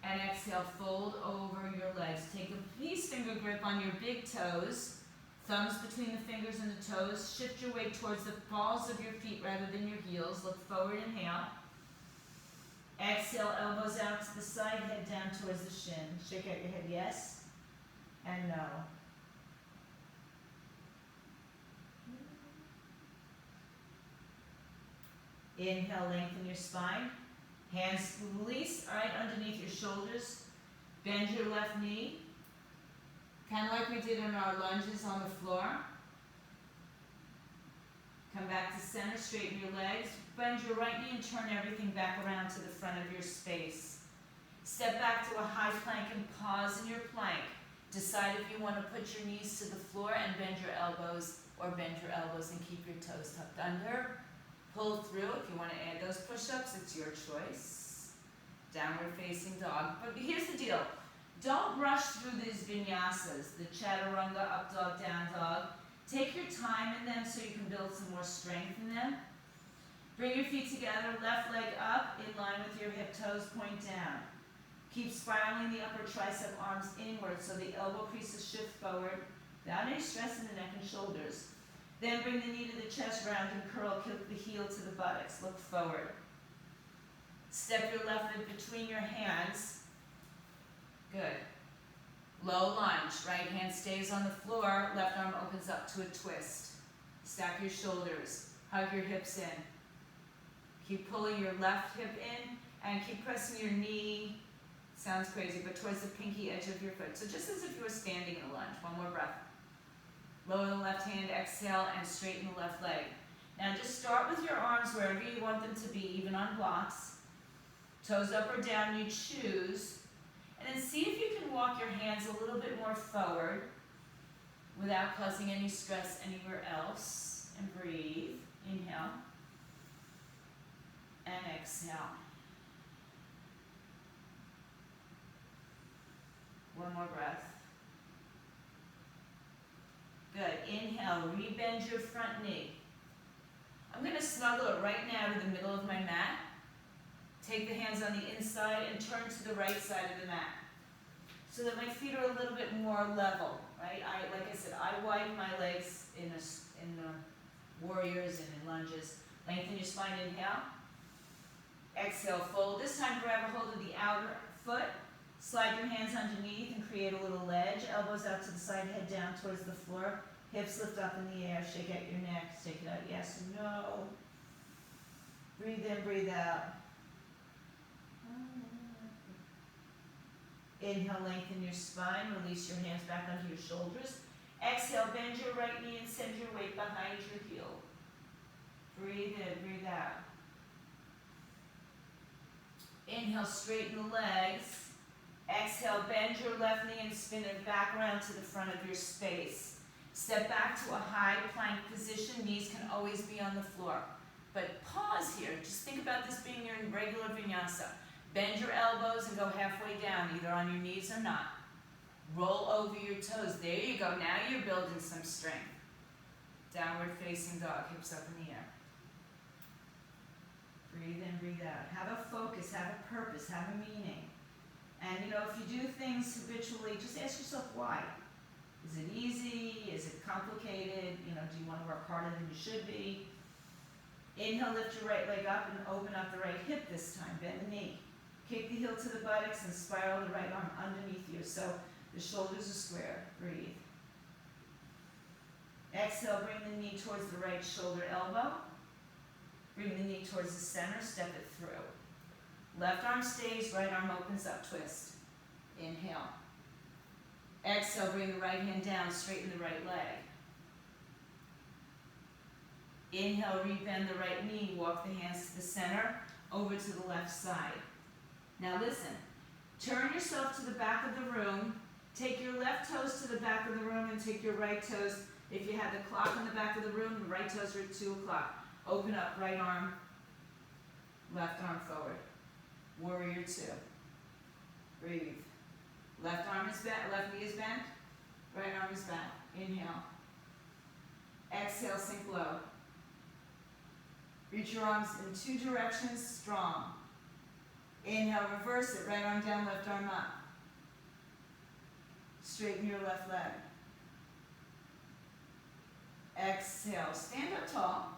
And exhale, fold over your legs. Take a peace finger grip on your big toes. Thumbs between the fingers and the toes. Shift your weight towards the balls of your feet rather than your heels. Look forward, inhale. Exhale, elbows out to the side, head down towards the shin. Shake out your head, yes and no. Inhale, lengthen your spine. Hands release, right underneath your shoulders. Bend your left knee. Kind of like we did in our lunges on the floor. Come back to center, straighten your legs. Bend your right knee and turn everything back around to the front of your space. Step back to a high plank and pause in your plank. Decide if you want to put your knees to the floor and bend your elbows, or bend your elbows and keep your toes tucked under. Pull through. If you want to add those push-ups, it's your choice. Downward facing dog. But here's the deal. Don't rush through these vinyasas, the chaturanga, up dog, down dog. Take your time in them so you can build some more strength in them. Bring your feet together, left leg up, in line with your hip toes, point down. Keep spiraling the upper tricep arms inward so the elbow creases shift forward without any stress in the neck and shoulders. Then bring the knee to the chest, round and curl, kick the heel to the buttocks, look forward. Step your left foot between your hands. Good. Low lunge, right hand stays on the floor, left arm opens up to a twist. Stack your shoulders, hug your hips in. Keep pulling your left hip in and keep pressing your knee, sounds crazy, but towards the pinky edge of your foot. So just as if you were standing in a lunge. One more breath. Lower the left hand, exhale, and straighten the left leg. Now just start with your arms wherever you want them to be, even on blocks. Toes up or down, you choose. And then see if you can walk your hands a little bit more forward without causing any stress anywhere else. And breathe. Inhale. And exhale. One more breath. Good. Inhale, rebend your front knee. I'm going to snuggle it right now to the middle of my mat. Take the hands on the inside and turn to the right side of the mat so that my feet are a little bit more level, right? Like I said, I widen my legs in warriors and in lunges. Lengthen your spine, inhale. Exhale, fold. This time grab a hold of the outer foot. Slide your hands underneath and create a little ledge. Elbows out to the side, head down towards the floor. Hips lift up in the air. Shake out your neck. Shake it out, yes and no. Breathe in, breathe out. Inhale, lengthen your spine. Release your hands back onto your shoulders. Exhale, bend your right knee and send your weight behind your heel. Breathe in, breathe out. Inhale, straighten the legs. Exhale, bend your left knee and spin it back around to the front of your space. Step back to a high plank position. Knees can always be on the floor. But pause here. Just think about this being your regular vinyasa. Bend your elbows and go halfway down, either on your knees or not. Roll over your toes. There you go. Now you're building some strength. Downward facing dog, hips up in the air. Breathe in, breathe out. Have a focus, have a purpose, have a meaning. And if you do things habitually, just ask yourself why. Is it easy? Is it complicated? Do you want to work harder than you should be? Inhale, lift your right leg up and open up the right hip this time. Bend the knee. Kick the heel to the buttocks and spiral the right arm underneath you so the shoulders are square. Breathe. Exhale, bring the knee towards the right shoulder elbow. Bring the knee towards the center, step it through. Left arm stays, right arm opens up, twist. Inhale. Exhale, bring the right hand down, straighten the right leg. Inhale, rebend the right knee, walk the hands to the center, over to the left side. Now listen, turn yourself to the back of the room, take your left toes to the back of the room and take your right toes. If you have the clock on the back of the room, the right toes are at 2 o'clock. Open up, right arm, left arm forward. Warrior 2. Breathe. Left arm is bent, left knee is bent, right arm is back. Inhale. Exhale, sink low. Reach your arms in 2 directions, strong. Inhale, reverse it, right arm down, left arm up. Straighten your left leg. Exhale, stand up tall.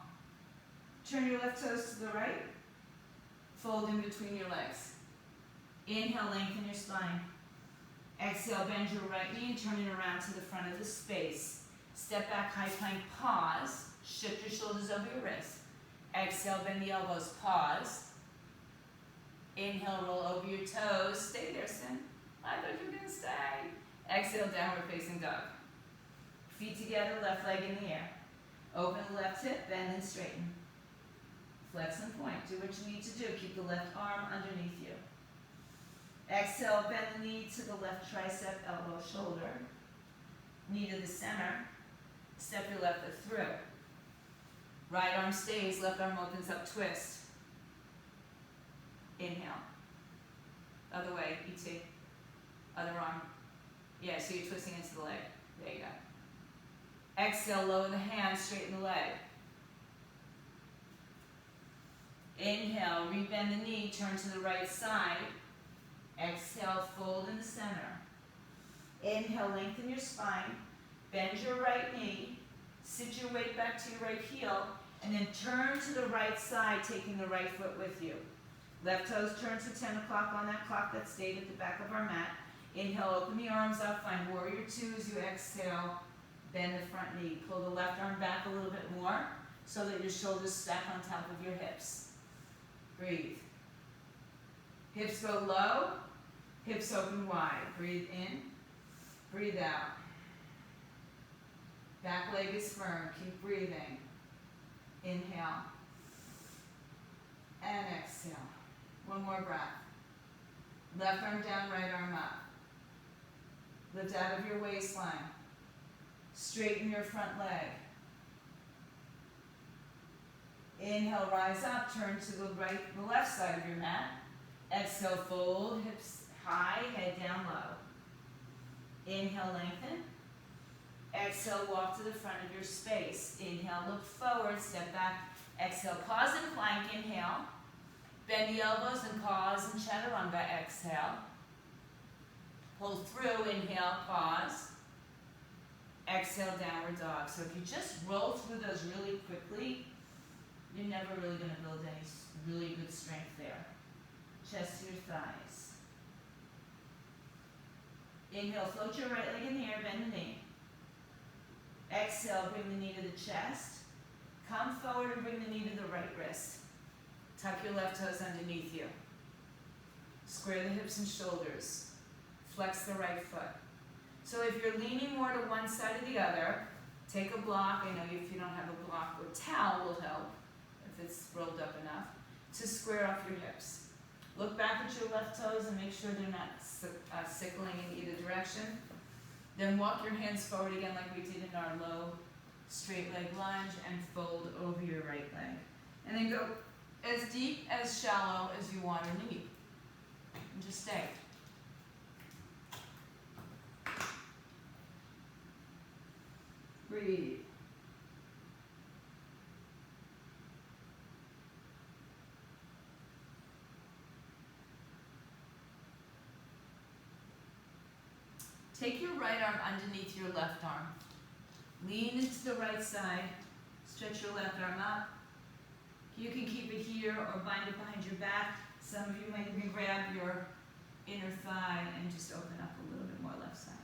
Turn your left toes to the right. Fold in between your legs. Inhale, lengthen your spine. Exhale, bend your right knee and turn it around to the front of the space. Step back, high plank, pause. Shift your shoulders over your wrists. Exhale, bend the elbows, pause. Inhale, roll over your toes. Stay there, Sin. I thought you were going to stay. Exhale, downward facing dog. Feet together, left leg in the air. Open the left hip, bend and straighten. Flex and point. Do what you need to do. Keep the left arm underneath you. Exhale, bend the knee to the left tricep, elbow, shoulder. Knee to the center. Step your left foot through. Right arm stays, left arm opens up, twist. Inhale. Other way, ET. Other arm. Yeah, so you're twisting into the leg. There you go. Exhale, lower the hands, straighten the leg. Inhale, rebend the knee, turn to the right side. Exhale, fold in the center. Inhale, lengthen your spine. Bend your right knee. Sit your weight back to your right heel. And then turn to the right side, taking the right foot with you. Left toes turn to 10 o'clock on that clock that stayed at the back of our mat. Inhale, open the arms up, find warrior 2 as you exhale. Bend the front knee. Pull the left arm back a little bit more so that your shoulders stack on top of your hips. Breathe. Hips go low, hips open wide. Breathe in, breathe out. Back leg is firm, keep breathing. Inhale and exhale. One more breath. Left arm down, right arm up. Lift out of your waistline. Straighten your front leg. Inhale, rise up, turn to the left side of your mat. Exhale, fold, hips high, head down low. Inhale, lengthen. Exhale, walk to the front of your space. Inhale, look forward, step back. Exhale, pause and plank, inhale. Bend the elbows and pause and chaturanga, exhale. Pull through, inhale, pause. Exhale, downward dog. So if you just roll through those really quickly, you're never really going to build any really good strength there. Chest to your thighs. Inhale, float your right leg in the air, bend the knee. Exhale, bring the knee to the chest. Come forward and bring the knee to the right wrist. Tuck your left toes underneath you. Square the hips and shoulders. Flex the right foot. So if you're leaning more to one side or the other, take a block. I know if you don't have a block, a towel will help if it's rolled up enough to square off your hips. Look back at your left toes and make sure they're not sickling in either direction. Then walk your hands forward again like we did in our low straight leg lunge and fold over your right leg. And then go as deep, as shallow as you want or need. And just stay. Breathe. Take your right arm underneath your left arm. Lean into the right side. Stretch your left arm up. You can keep it here or bind it behind your back. Some of you might even grab your inner thigh and just open up a little bit more left side.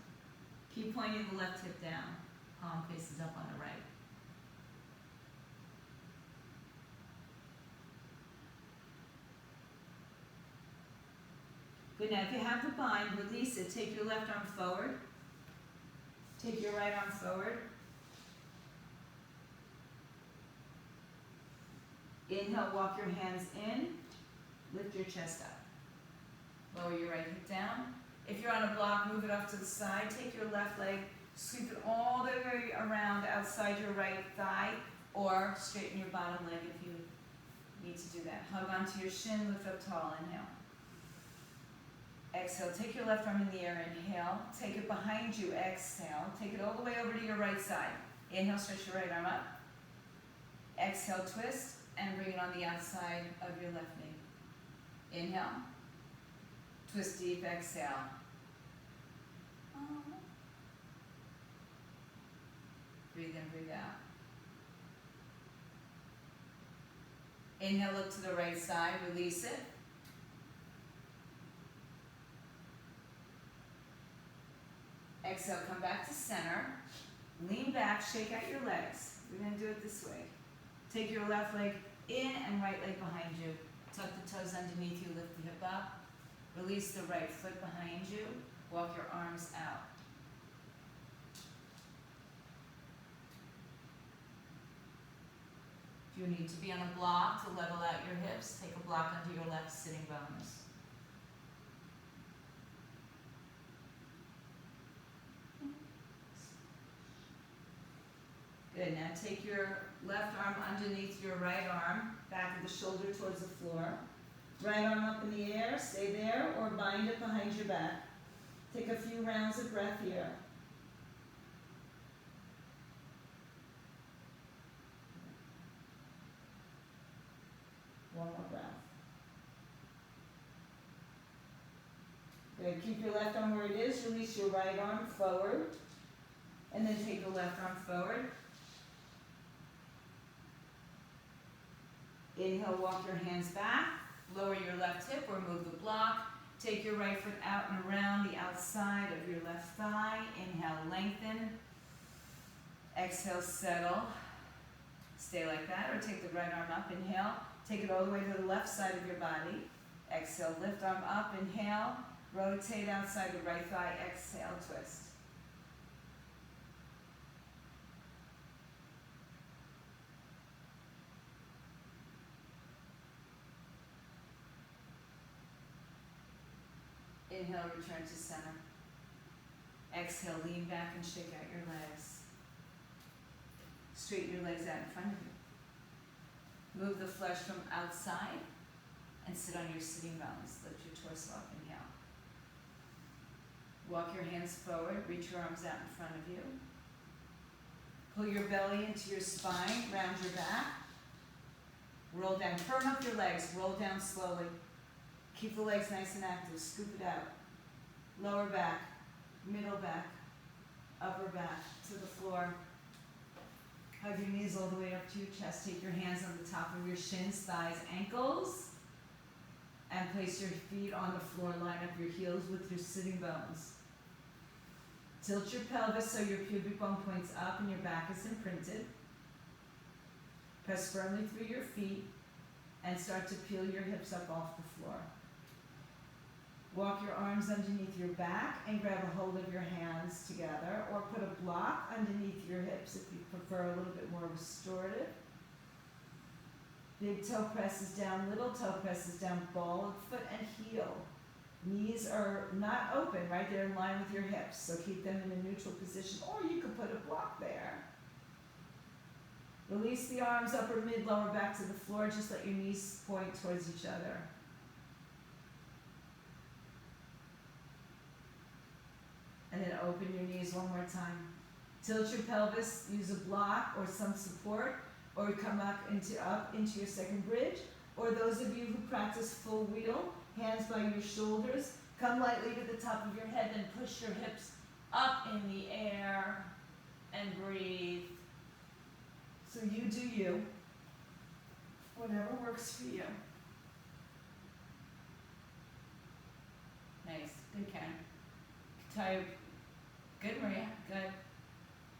Keep pointing the left hip down. Palm faces up on the right. Good, now if you have the bind, release it. Take your left arm forward. Take your right arm forward. Inhale, walk your hands in. Lift your chest up. Lower your right hip down. If you're on a block, move it off to the side. Take your left leg, sweep it all the way around outside your right thigh, or straighten your bottom leg if you need to do that. Hug onto your shin, lift up tall, inhale. Exhale, take your left arm in the air, inhale. Take it behind you, exhale. Take it all the way over to your right side. Inhale, stretch your right arm up. Exhale, twist, and bring it on the outside of your left knee. Inhale. Twist deep, exhale. Breathe in, breathe out. Inhale, look to the right side, release it. Exhale, come back to center. Lean back, shake out your legs. We're going to do it this way. Take your left leg in and right leg behind you. Tuck the toes underneath you, lift the hip up. Release the right foot behind you. Walk your arms out. If you need to be on a block to level out your hips, take a block under your left sitting bones. Good, now take your left arm underneath your right arm, back of the shoulder towards the floor. Right arm up in the air, stay there, or bind it behind your back. Take a few rounds of breath here. One more breath. Good, keep your left arm where it is, release your right arm forward, and then take the left arm forward. Inhale, walk your hands back, lower your left hip or move the block. Take your right foot out and around the outside of your left thigh. Inhale, lengthen. Exhale, settle. Stay like that, or take the right arm up, inhale. Take it all the way to the left side of your body. Exhale, lift arm up, inhale. Rotate outside the right thigh, exhale, twist. Inhale, return to center. Exhale, lean back and shake out your legs. Straighten your legs out in front of you. Move the flesh from outside and sit on your sitting bones. Lift your torso up, inhale. Walk your hands forward, reach your arms out in front of you. Pull your belly into your spine, round your back. Roll down, firm up your legs, roll down slowly. Keep the legs nice and active, scoop it out. Lower back, middle back, upper back to the floor. Hug your knees all the way up to your chest. Take your hands on the top of your shins, thighs, ankles, and place your feet on the floor. Line up your heels with your sitting bones. Tilt your pelvis so your pubic bone points up and your back is imprinted. Press firmly through your feet and start to peel your hips up off the floor. Walk your arms underneath your back and grab a hold of your hands together, or put a block underneath your hips if you prefer a little bit more restorative. Big toe presses down, little toe presses down, ball of foot and heel. Knees are not open, right? They're in line with your hips, so keep them in a neutral position, or you could put a block there. Release the arms, upper, mid, lower back to the floor. Just let your knees point towards each other. And then open your knees one more time. Tilt your pelvis, use a block or some support, or come up into your second bridge. Or those of you who practice full wheel, hands by your shoulders, come lightly to the top of your head, then push your hips up in the air and breathe. So you do you, whatever works for you. Nice, good Ken. Type. Good Maria, good.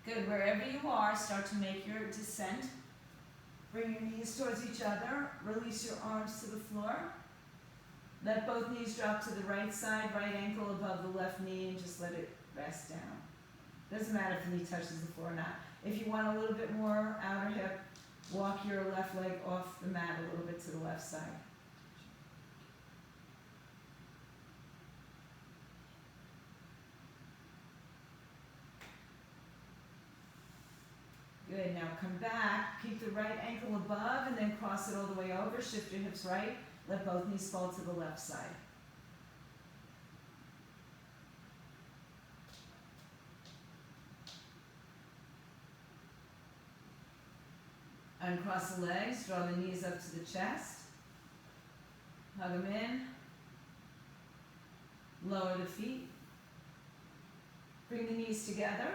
Good, wherever you are, start to make your descent. Bring your knees towards each other, release your arms to the floor. Let both knees drop to the right side, right ankle above the left knee, and just let it rest down. Doesn't matter if the knee touches the floor or not. If you want a little bit more outer hip, walk your left leg off the mat a little bit to the left side. Good, now come back, keep the right ankle above and then cross it all the way over, shift your hips right, let both knees fall to the left side. Uncross the legs, draw the knees up to the chest. Hug them in. Lower the feet. Bring the knees together.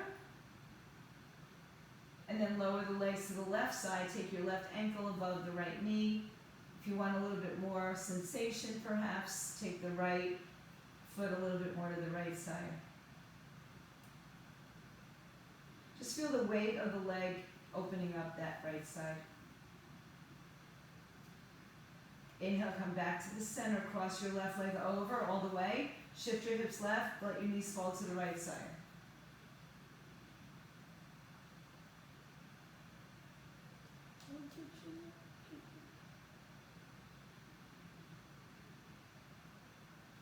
And then lower the legs to the left side. Take your left ankle above the right knee. If you want a little bit more sensation, perhaps take the right foot a little bit more to the right side. Just feel the weight of the leg opening up that right side. Inhale, come back to the center. Cross your left leg over all the way. Shift your hips left. Let your knees fall to the right side.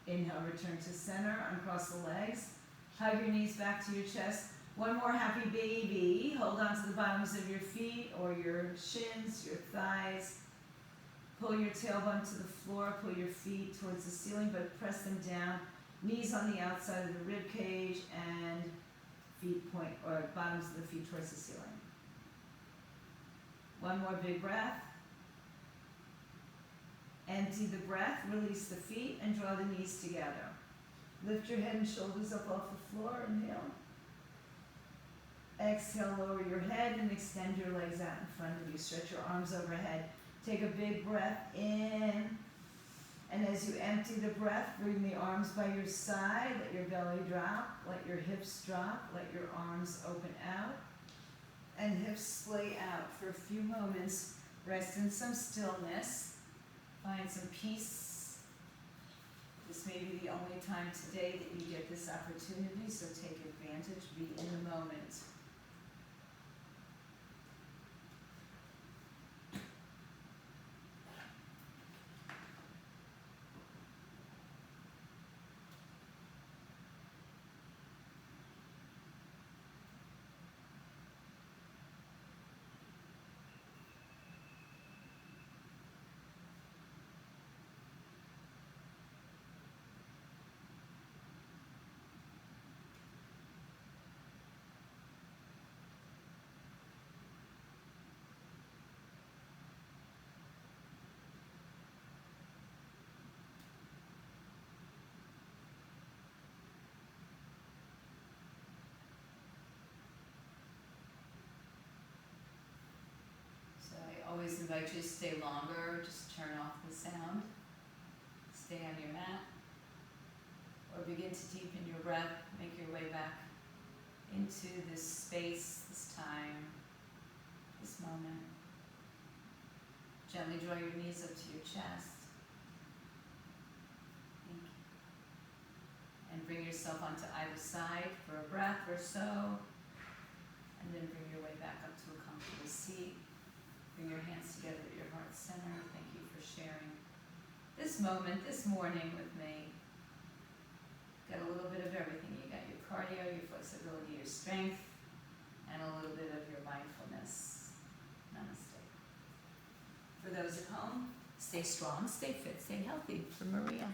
Inhale, return to center. Uncross the legs. Hug your knees back to your chest. One more happy baby. Hold on to the bottoms of your feet or your shins, your thighs. Pull your tailbone to the floor. Pull your feet towards the ceiling, but press them down. Knees on the outside of the rib cage and feet point, or bottoms of the feet towards the ceiling. One more big breath. Empty the breath, release the feet, and draw the knees together. Lift your head and shoulders up off the floor. Inhale. Exhale, lower your head and extend your legs out in front of you. Stretch your arms overhead. Take a big breath in. And as you empty the breath, bring the arms by your side. Let your belly drop. Let your hips drop. Let your arms open out. And hips splay out for a few moments. Rest in some stillness. Find some peace. This may be the only time today that you get this opportunity, so take advantage. Be in the moment. Always invite you to stay longer, just turn off the sound, stay on your mat, or begin to deepen your breath, make your way back into this space, this time, this moment. Gently draw your knees up to your chest. Thank you. And bring yourself onto either side for a breath or so, and then bring your way back up to a comfortable seat. Bring your hands together at your heart center. Thank you for sharing this moment, this morning with me. Got a little bit of everything. You got your cardio, your flexibility, your strength, and a little bit of your mindfulness. Namaste. For those at home, stay strong, stay fit, stay healthy. For Maria.